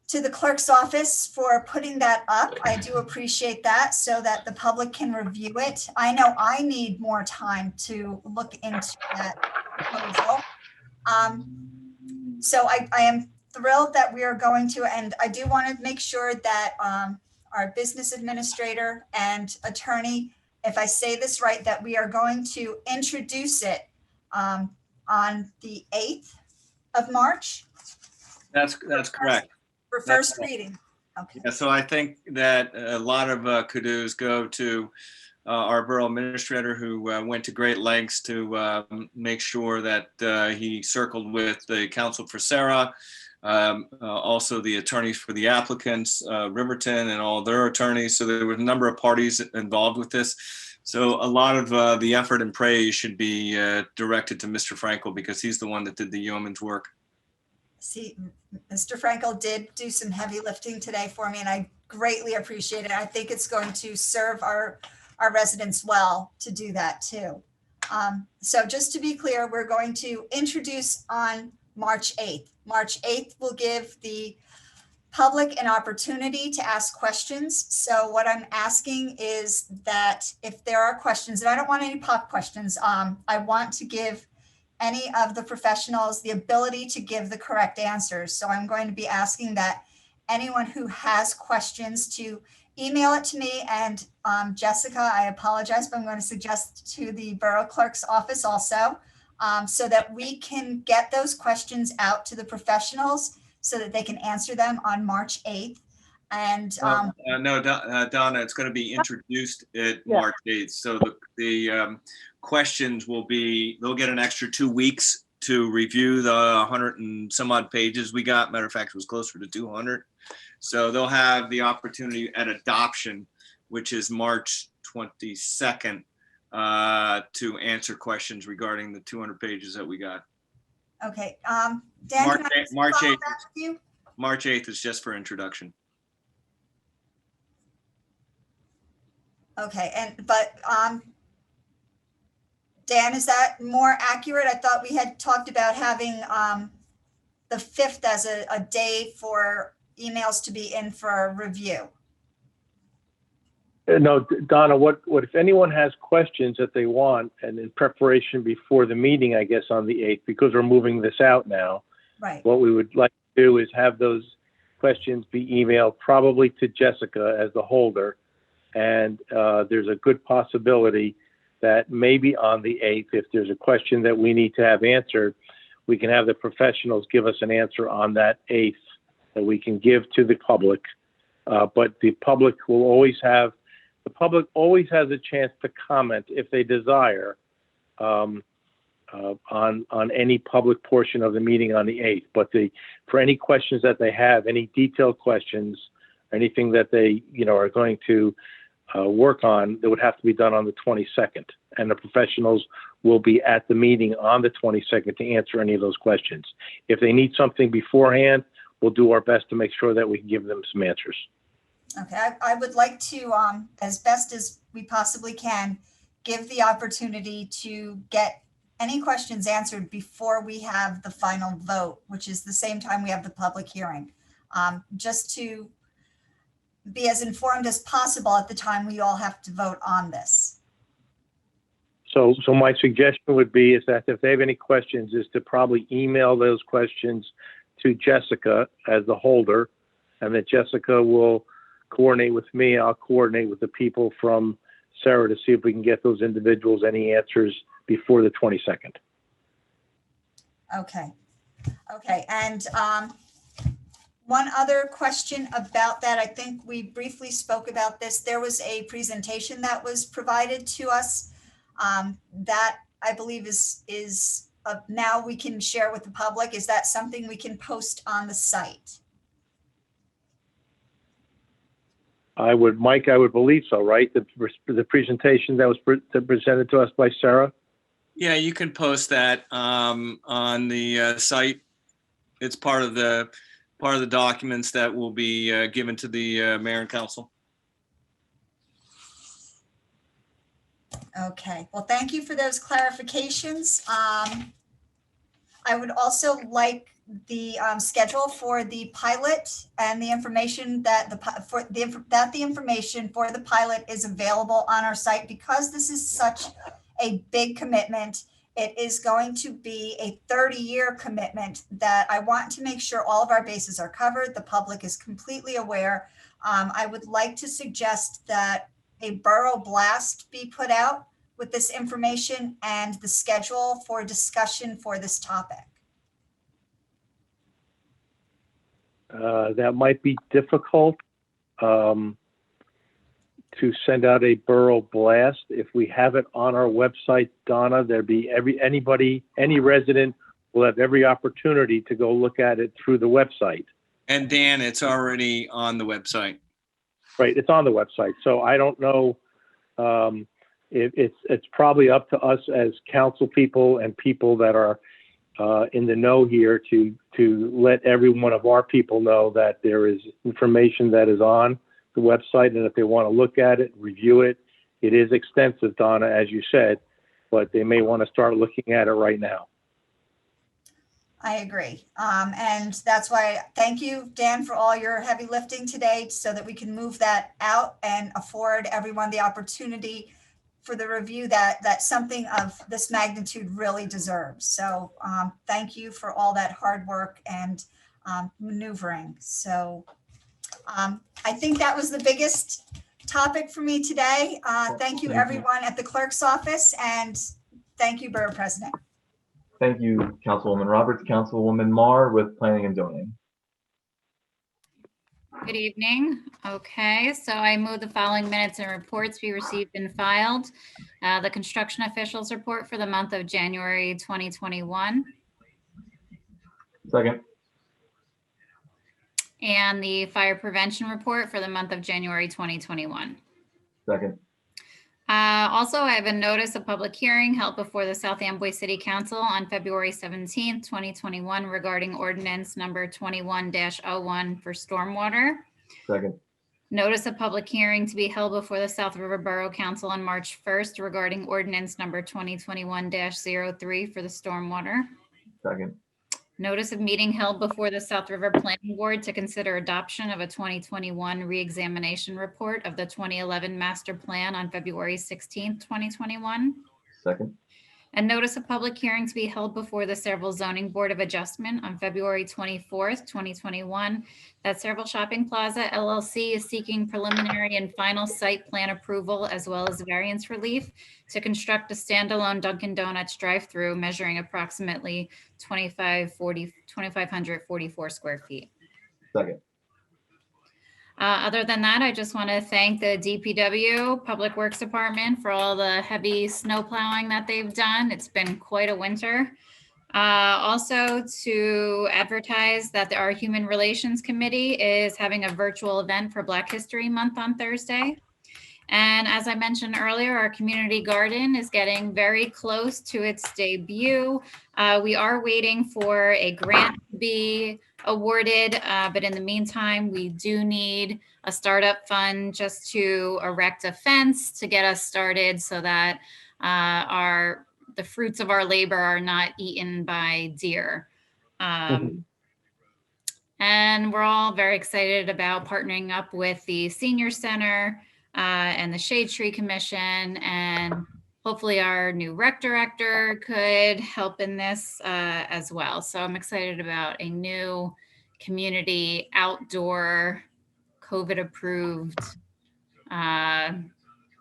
to the clerk's office for putting that up. I do appreciate that, so that the public can review it. I know I need more time to look into that proposal. So I am thrilled that we are going to, and I do want to make sure that our business administrator and attorney, if I say this right, that we are going to introduce it on the 8th of March. That's correct. For first reading. Okay. Yeah, so I think that a lot of kudos go to our borough administrator, who went to great lengths to make sure that he circled with the counsel for Sarah, also the attorneys for the applicants, Riverton and all their attorneys. So there were a number of parties involved with this. So a lot of the effort and praise should be directed to Mr. Frankel, because he's the one that did the yeoman's work. See, Mr. Frankel did do some heavy lifting today for me, and I greatly appreciate it. I think it's going to serve our residents well to do that too. So just to be clear, we're going to introduce on March 8th. March 8th will give the public an opportunity to ask questions. So what I'm asking is that if there are questions, and I don't want any pop questions, I want to give any of the professionals the ability to give the correct answers. So I'm going to be asking that anyone who has questions to email it to me. And Jessica, I apologize, but I'm going to suggest to the borough clerk's office also, so that we can get those questions out to the professionals so that they can answer them on March 8th. And no, Donna, it's going to be introduced at March 8th. So the questions will be, they'll get an extra 2 weeks to review the 100 and some odd pages we got. Matter of fact, it was closer to 200. So they'll have the opportunity at adoption, which is March 22nd, to answer questions regarding the 200 pages that we got. Okay, Dan, March 8th. With you? March 8th is just for introduction. Okay, but Dan, is that more accurate? I thought we had talked about having the 5th as a day for emails to be in for review. No, Donna, what if anyone has questions that they want and in preparation before the meeting, I guess on the 8th, because we're moving this out now, Right. what we would like to do is have those questions be emailed probably to Jessica as the holder. And there's a good possibility that maybe on the 8th, if there's a question that we need to have answered, we can have the professionals give us an answer on that 8th that we can give to the public. But the public always has a chance to comment if they desire on any public portion of the meeting on the 8th. But for any questions that they have, any detailed questions, anything that they are going to work on, that would have to be done on the 22nd. And the professionals will be at the meeting on the 22nd to answer any of those questions. If they need something beforehand, we'll do our best to make sure that we can give them some answers. Okay, I would like to, as best as we possibly can, give the opportunity to get any questions answered before we have the final vote, which is the same time we have the public hearing, just to be as informed as possible at the time we all have to vote on this. So my suggestion would be is that if they have any questions, is to probably email those questions to Jessica as the holder, and that Jessica will coordinate with me. I'll coordinate with the people from Sarah to see if we can get those individuals any answers before the 22nd. Okay. Okay. And one other question about that, I think we briefly spoke about this. There was a presentation that was provided to us that I believe is now we can share with the public. Is that something we can post on the site? Mike, I would believe so, right? The presentation that was presented to us by Sarah? Yeah, you can post that on the site. It's part of the documents that will be given to the mayor and council. Okay, well, thank you for those clarifications. I would also like the schedule for the pilot and the information that the information for the pilot is available on our site, because this is such a big commitment. It is going to be a 30-year commitment that I want to make sure all of our bases are covered. The public is completely aware. I would like to suggest that a borough blast be put out with this information and the schedule for discussion for this topic. That might be difficult to send out a borough blast. If we have it on our website, Donna, there'd be any resident will have every opportunity to go look at it through the website. And Dan, it's already on the website. Right, it's on the website. So I don't know. It's probably up to us as council people and people that are in the know here to let every one of our people know that there is information that is on the website, and if they want to look at it, review it. It is extensive, Donna, as you said, but they may want to start looking at it right now. I agree. And that's why, thank you, Dan, for all your heavy lifting today so that we can move that out and afford everyone the opportunity for the review that something of this magnitude really deserves. So thank you for all that hard work and maneuvering. So I think that was the biggest topic for me today. Thank you, everyone at the clerk's office, and thank you, Borough President. Thank you, Councilwoman Roberts. Councilwoman Marr with Planning and Zoning. Good evening. Okay, so I move the following minutes and reports be received and filed. The construction officials report for the month of January 2021. Second. And the fire prevention report for the month of January 2021. Second. Also, I have a notice of public hearing held before the South Amboy City Council on February 17th, 2021 regarding ordinance number 21-01 for stormwater. Second. Notice of public hearing to be held before the South River Borough Council on March 1st regarding ordinance number 2021-03 for the stormwater. Second. Notice of meeting held before the South River Planning Board to consider adoption of a 2021 reexamination report of the 2011 master plan on February 16th, 2021. Second. And notice of public hearing to be held before the Seville Zoning Board of Adjustment on February 24th, 2021. That Seville Shopping Plaza LLC is seeking preliminary and final site plan approval as well as variance relief to construct a standalone Dunkin' Donuts drive-through measuring approximately 2,544 square feet. Second. Other than that, I just want to thank the DPW Public Works Department for all the heavy snow plowing that they've done. It's been quite a winter. Also to advertise that our Human Relations Committee is having a virtual event for Black History Month on Thursday. And as I mentioned earlier, our community garden is getting very close to its debut. We are waiting for a grant to be awarded, but in the meantime, we do need a startup fund just to erect a fence to get us started so that the fruits of our labor are not eaten by deer. And we're all very excited about partnering up with the Senior Center and the Shade Tree Commission, and hopefully our new rec director could help in this as well. So I'm excited about a new community outdoor COVID approved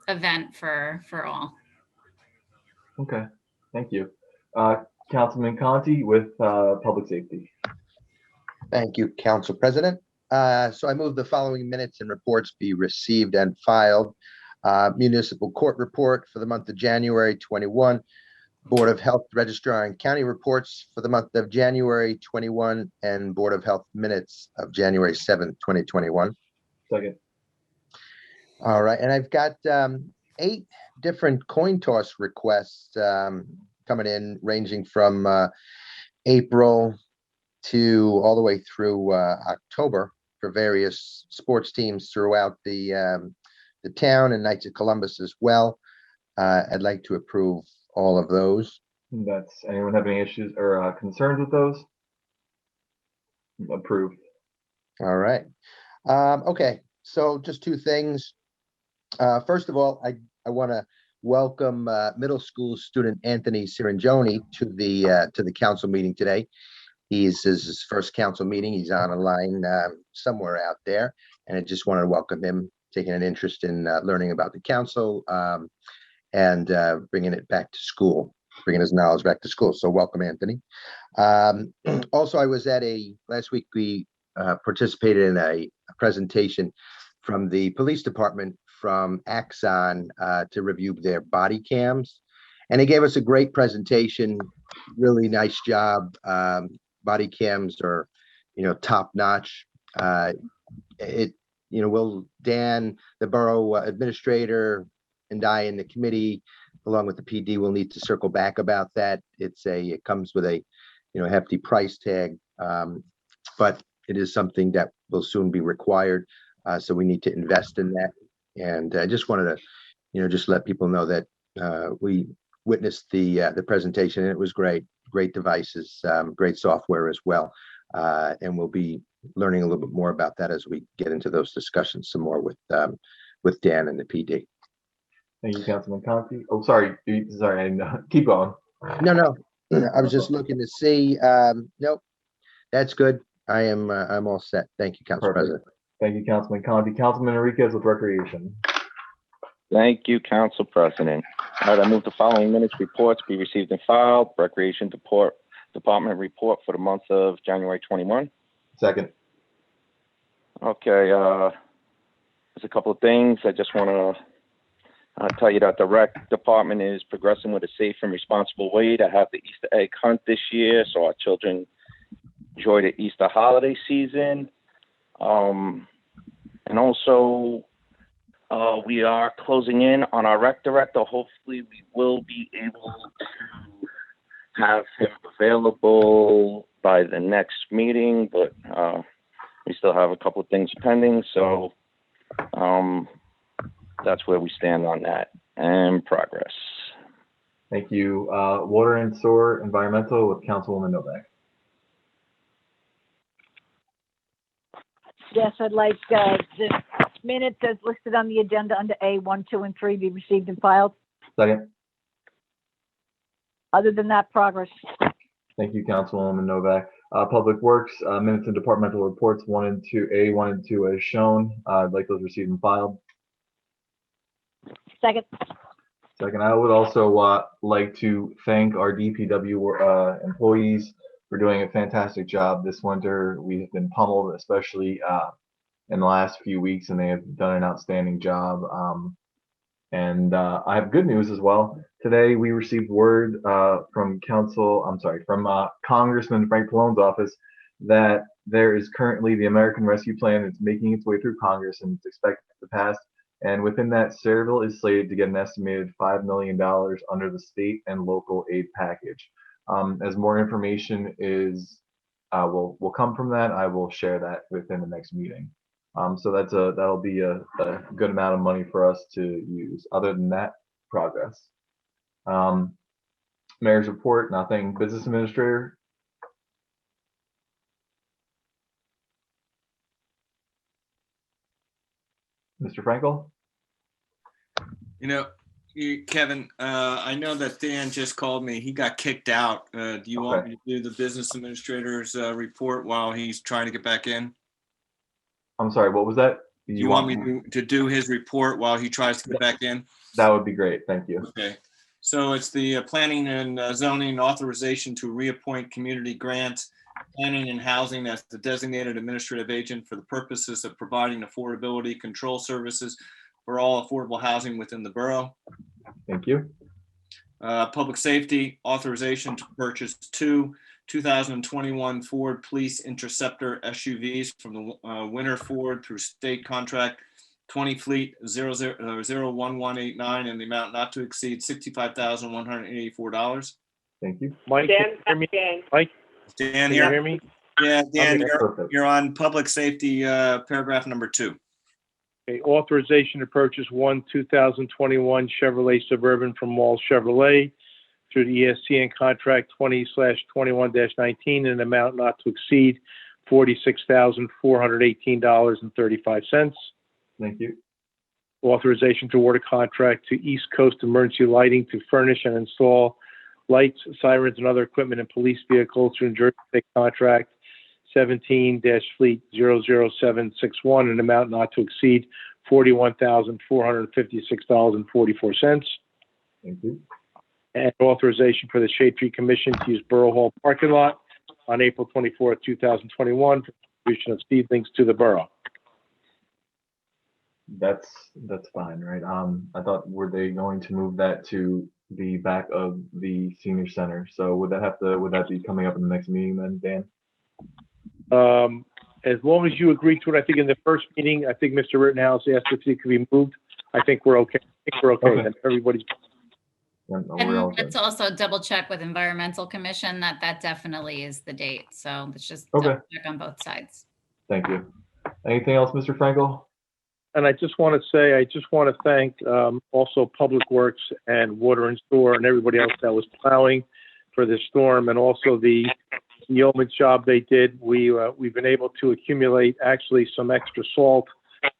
event for all. Okay, thank you. Councilman Conti with Public Safety. Thank you, Council President. So I move the following minutes and reports be received and filed. Municipal Court Report for the month of January 21, Board of Health Registrar and County Reports for the month of January 21, and Board of Health Minutes of January 7th, 2021. Second. All right, and I've got 8 different coin toss requests coming in, ranging from April to all the way through October for various sports teams throughout the town and Knights of Columbus as well. I'd like to approve all of those. Anyone have any issues or concerns with those? Approved. All right. Okay, so just 2 things. First of all, I want to welcome middle school student Anthony Cirangioni to the council meeting today. This is his first council meeting. He's on a line somewhere out there, and I just wanted to welcome him, taking an interest in learning about the council and bringing it back to school, bringing his knowledge back to school. So welcome, Anthony. Also, I was at last week, we participated in a presentation from the police department from Axon to review their body cams. And they gave us a great presentation, really nice job. Body cams are, top notch. Dan, the borough administrator, and I in the committee, along with the PD, will need to circle back about that. It comes with a, hefty price tag, but it is something that will soon be required. So we need to invest in that. And I just wanted to, just let people know that we witnessed the presentation, and it was great. Great devices, great software as well. And we'll be learning a little bit more about that as we get into those discussions some more with Dan and the PD. Thank you, Councilman Conti. Oh, sorry, keep going. No, I was just looking to see. Nope, that's good. I'm all set. Thank you, Council President. Thank you, Councilman Conti. Councilman Enriquez with Recreation. Thank you, Council President. All right, I move the following minutes reports be received and filed. Recreation Department report for the month of January 21. Second. Okay, there's a couple of things. I just want to tell you that the rec department is progressing with a safe and responsible way to have the Easter egg hunt this year, so our children enjoy the Easter holiday season. And also, we are closing in on our rec director. Hopefully we will be able to have him available by the next meeting, but we still have a couple of things pending. So that's where we stand on that and progress. Thank you. Water and Sewer Environmental with Councilwoman Novak. Yes, I'd like the minutes as listed on the agenda under A, 1, 2, and 3 be received and filed. Second. Other than that, progress. Thank you, Councilwoman Novak. Public Works, minutes and departmental reports 1 and 2, A, 1 and 2 as shown. I'd like those received and filed. Second. Second, I would also like to thank our DPW employees for doing a fantastic job this winter. We have been pummeled, especially in the last few weeks, and they have done an outstanding job. I have good news as well. Today, we received word from Congressman Frank Pallone's office that there is currently the American Rescue Plan. It's making its way through Congress and it's expected to pass. And within that, Sayreville is slated to get an estimated $5 million under the state and local aid package. As more information will come from that, I will share that within the next meeting. So that'll be a good amount of money for us to use. Other than that, progress. Mayor's report, nothing. Business Administrator. Mr. Frankel? Kevin, I know that Dan just called me. He got kicked out. Do you want me to do the business administrator's report while he's trying to get back in? I'm sorry, what was that? Do you want me to do his report while he tries to get back in? That would be great. Thank you. Okay. So it's the planning and zoning authorization to reappoint community grants, planning and housing as the designated administrative agent for the purposes of providing affordability control services for all affordable housing within the borough. Thank you. Public safety authorization to purchase 2 2021 Ford Police Interceptor SUVs from the Winter Ford through state contract 20 Fleet 01189 in the amount not to exceed $65,184. Thank you. Mike, Dan, can you hear me? Dan. Mike, Dan can here. you hear me? Yeah, Dan, Perfect. you're on public safety, paragraph number 2. Okay, authorization to purchase 1 2021 Chevrolet Suburban from Mall Chevrolet through the ESCN contract 20/21-19 in an amount not to exceed $46,418.35. Thank you. Authorization to award a contract to East Coast Emergency Lighting to furnish and install lights, sirens, and other equipment in police vehicles through New Jersey State Contract 17-Fleet 00761 in an amount not to exceed $41,456.44. Thank you. And authorization for the Shade Tree Commission to use Borough Hall parking lot on April 24th, 2021 for distribution of seedlings to the borough. That's fine, right? I thought, were they going to move that to the back of the senior center? So would that be coming up in the next meeting then, Dan? As long as you agree to it, I think in the first meeting, I think Mr. Rittenhouse asked if it could be moved. I think we're okay. Okay. Then everybody's. Yeah, no, we're all And good. let's also double check with Environmental Commission that definitely is the date. So let's just Okay. double check on both sides. Thank you. Anything else, Mr. Frankel? And I just want to thank also Public Works and Water and Sewer and everybody else that was plowing for this storm, and also the yeoman's job they did. We've been able to accumulate actually some extra salt.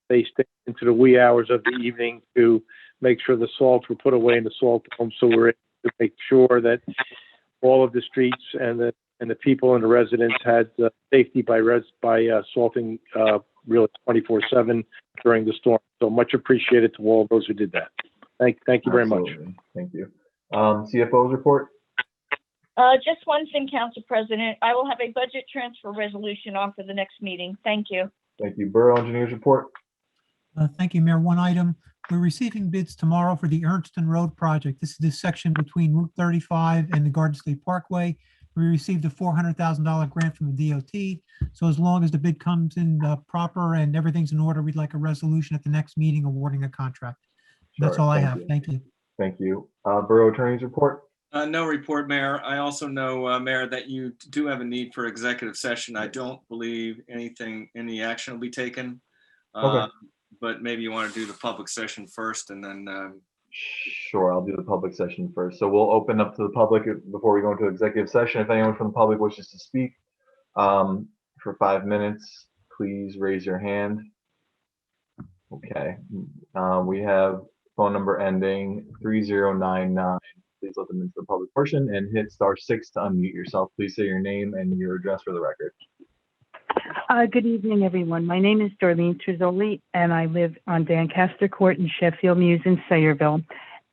They stayed into the wee hours of the evening to make sure the salts were put away in the salt dome, so we're able to make sure that all of the streets and the people and the residents had safety by salting really 24/7 during the storm. So much appreciated to all those who did that. Thank you very much. Absolutely. Thank you. CFO's report. Just one thing, Council President. I will have a budget transfer resolution on for the next meeting. Thank you. Thank you. Borough Engineers report. Thank you, Mayor. One item, we're receiving bids tomorrow for the Ernston Road project. This is the section between Route 35 and the Garden State Parkway. We received a $400,000 grant from the DOT. So as long as the bid comes in proper and everything's in order, we'd like a resolution at the next meeting awarding a contract. That's Sure, all I thank have. you. Thank you. Thank you. Borough Attorney's report. No report, Mayor. I also know, Mayor, that you do have a need for executive session. I don't believe any action will be taken. Okay. But maybe you want to do the public session first and then. Sure, I'll do the public session first. So we'll open up to the public before we go into executive session. If anyone from the public wishes to speak for 5 minutes, please raise your hand. Okay. We have phone number ending 3099. Please let them into the public portion and hit *6 to unmute yourself. Please say your name and your address for the record. Good evening, everyone. My name is Darlene Trezoli, and I live on Dancaster Court in Sheffield Mews in Sayreville.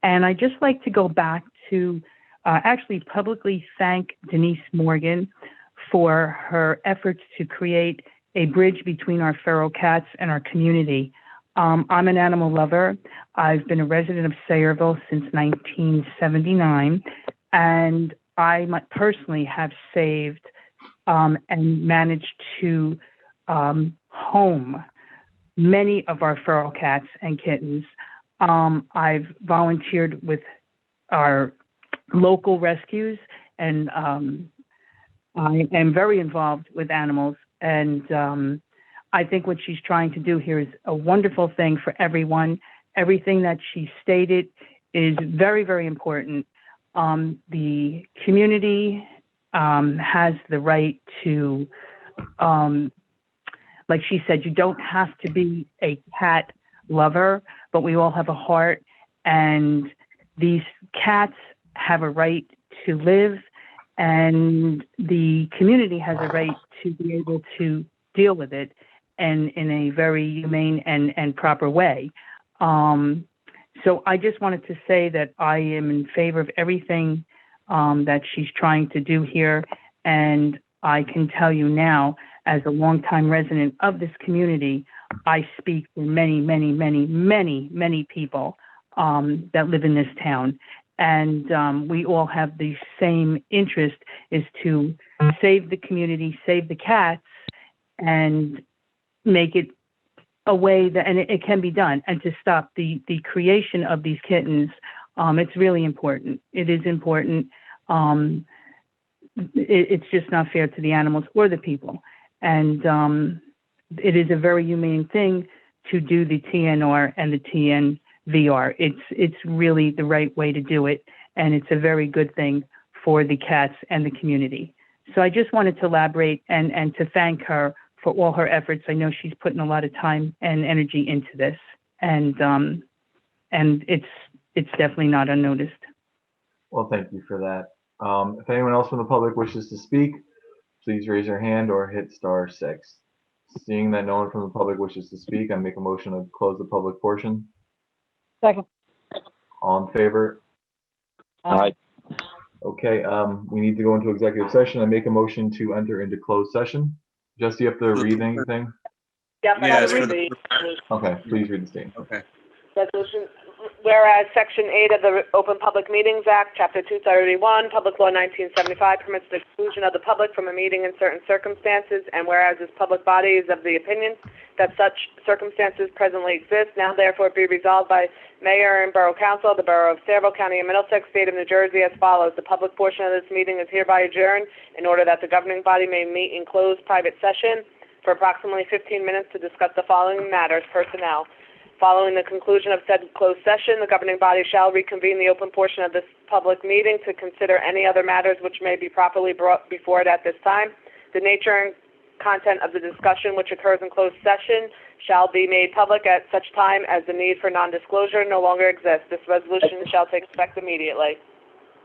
And I'd just like to go back to actually publicly thank Denise Morgan for her efforts to create a bridge between our feral cats and our community. I'm an animal lover. I've been a resident of Sayreville since 1979, and I personally have saved and managed to home many of our feral cats and kittens. I've volunteered with our local rescues, and I am very involved with animals. And I think what she's trying to do here is a wonderful thing for everyone. Everything that she stated is very, very important. The community has the right to, like she said, you don't have to be a cat lover, but we all have a heart, and these cats have a right to live, and the community has a right to be able to deal with it and in a very humane and proper way. So I just wanted to say that I am in favor of everything that she's trying to do here. And I can tell you now, as a longtime resident of this community, I speak for many, many, many, many, many people that live in this town. And we all have the same interest, is to save the community, save the cats, and make it a way that, and it can be done, and to stop the creation of these kittens. It's really important. It is important. It's just not fair to the animals or the people. And it is a very humane thing to do the TNR and the TNVR. It's really the right way to do it, and it's a very good thing for the cats and the community. So I just wanted to elaborate and to thank her for all her efforts. I know she's putting a lot of time and energy into this, and it's definitely not unnoticed. Well, thank you for that. If anyone else from the public wishes to speak, please raise your hand or hit *6. Seeing that no one from the public wishes to speak, I make a motion to close the public portion. Second. All in favor? Aye. Okay, we need to go into executive session. I make a motion to enter into closed session. Jesse, you have to read anything? Yep, I Yes, gotta for read the- the Okay, please read the statement. Okay. resolution. Whereas Section 8 of the Open Public Meetings Act, Chapter 231, Public Law 1975 permits the exclusion of the public from a meeting in certain circumstances, and whereas this public body is of the opinion that such circumstances presently exist, now therefore be resolved by Mayor and Borough Council of the Borough of Sayreville, County of Middlesex, State of New Jersey as follows. The public portion of this meeting is hereby adjourned in order that the governing body may meet in closed private session for approximately 15 minutes to discuss the following matters: personnel. Following the conclusion of said closed session, the governing body shall reconvene the open portion of this public meeting to consider any other matters which may be properly brought before it at this time. The nature and content of the discussion which occurs in closed session shall be made public at such time as the need for non-disclosure no longer exists. This resolution shall take effect immediately.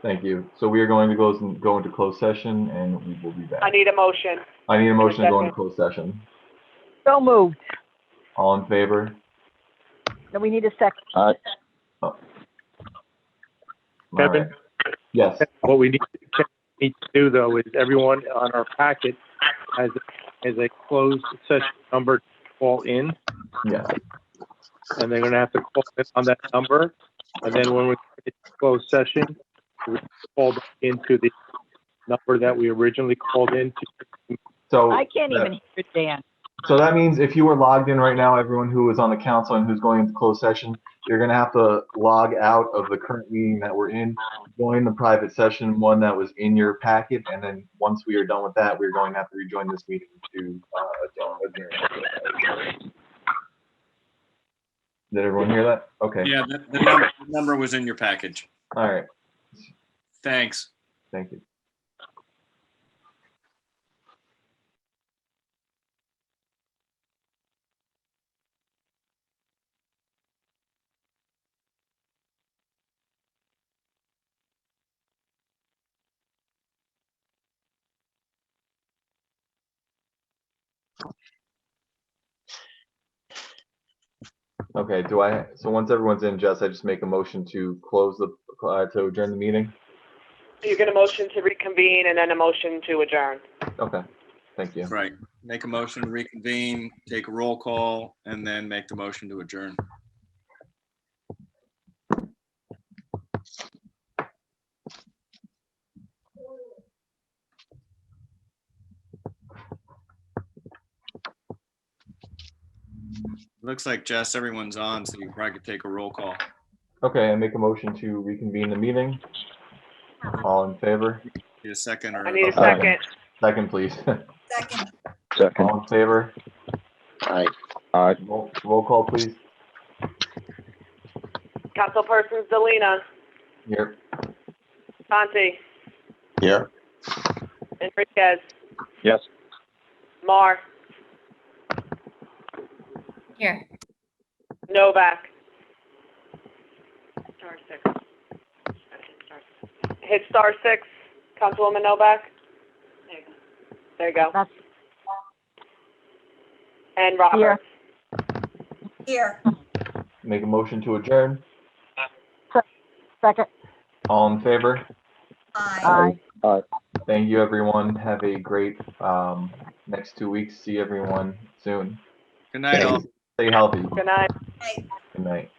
Thank you. So we are going to go into closed session, and we will be back. I need a motion. I need a motion to go into closed session. So moved. All in favor? Then we need a second. Oh. All Kevin? right. Yes. What we need to do, though, is everyone on our packet has a closed session number to call in, Yes. and they're gonna have to call in on that number. And then when we get to closed session, we call back into the number that we originally called into. So I can't even hear Dan. So that means if you were logged in right now, everyone who is on the council and who's going into closed session, you're going to have to log out of the current meeting that we're in, join the private session, one that was in your packet, and then once we are done with that, we're going to have to rejoin this meeting to adjourn. Did everyone hear that? Okay. Yeah, the number was in your package. All right. Thanks. Thank you. Okay, so once everyone's in, Jess, I just make a motion to close to adjourn the meeting? You're gonna motion to reconvene and then a motion to adjourn. Okay, thank you. Right. Make a motion to reconvene, take a roll call, and then make the motion to adjourn. Looks like, Jess, everyone's on, so you probably could take a roll call. Okay, I make a motion to reconvene the meeting. All in favor? Need a second or? I need a second. Second, please. Second, Second. All in favor? Aye. Aye. Roll call, please. Councilpersons Delina, Here. Conti, Here. Enriquez, Yes. Mar, Here. Novak. Star six. Hit star six, Councilwoman Novak. There you go. That's And Roberts. here. Make a motion to adjourn. second. All in favor? Aye. Aye. Thank you, everyone. Have a great next 2 weeks. See everyone soon. Good night, all. Stay healthy. Good night. Aye. Good night.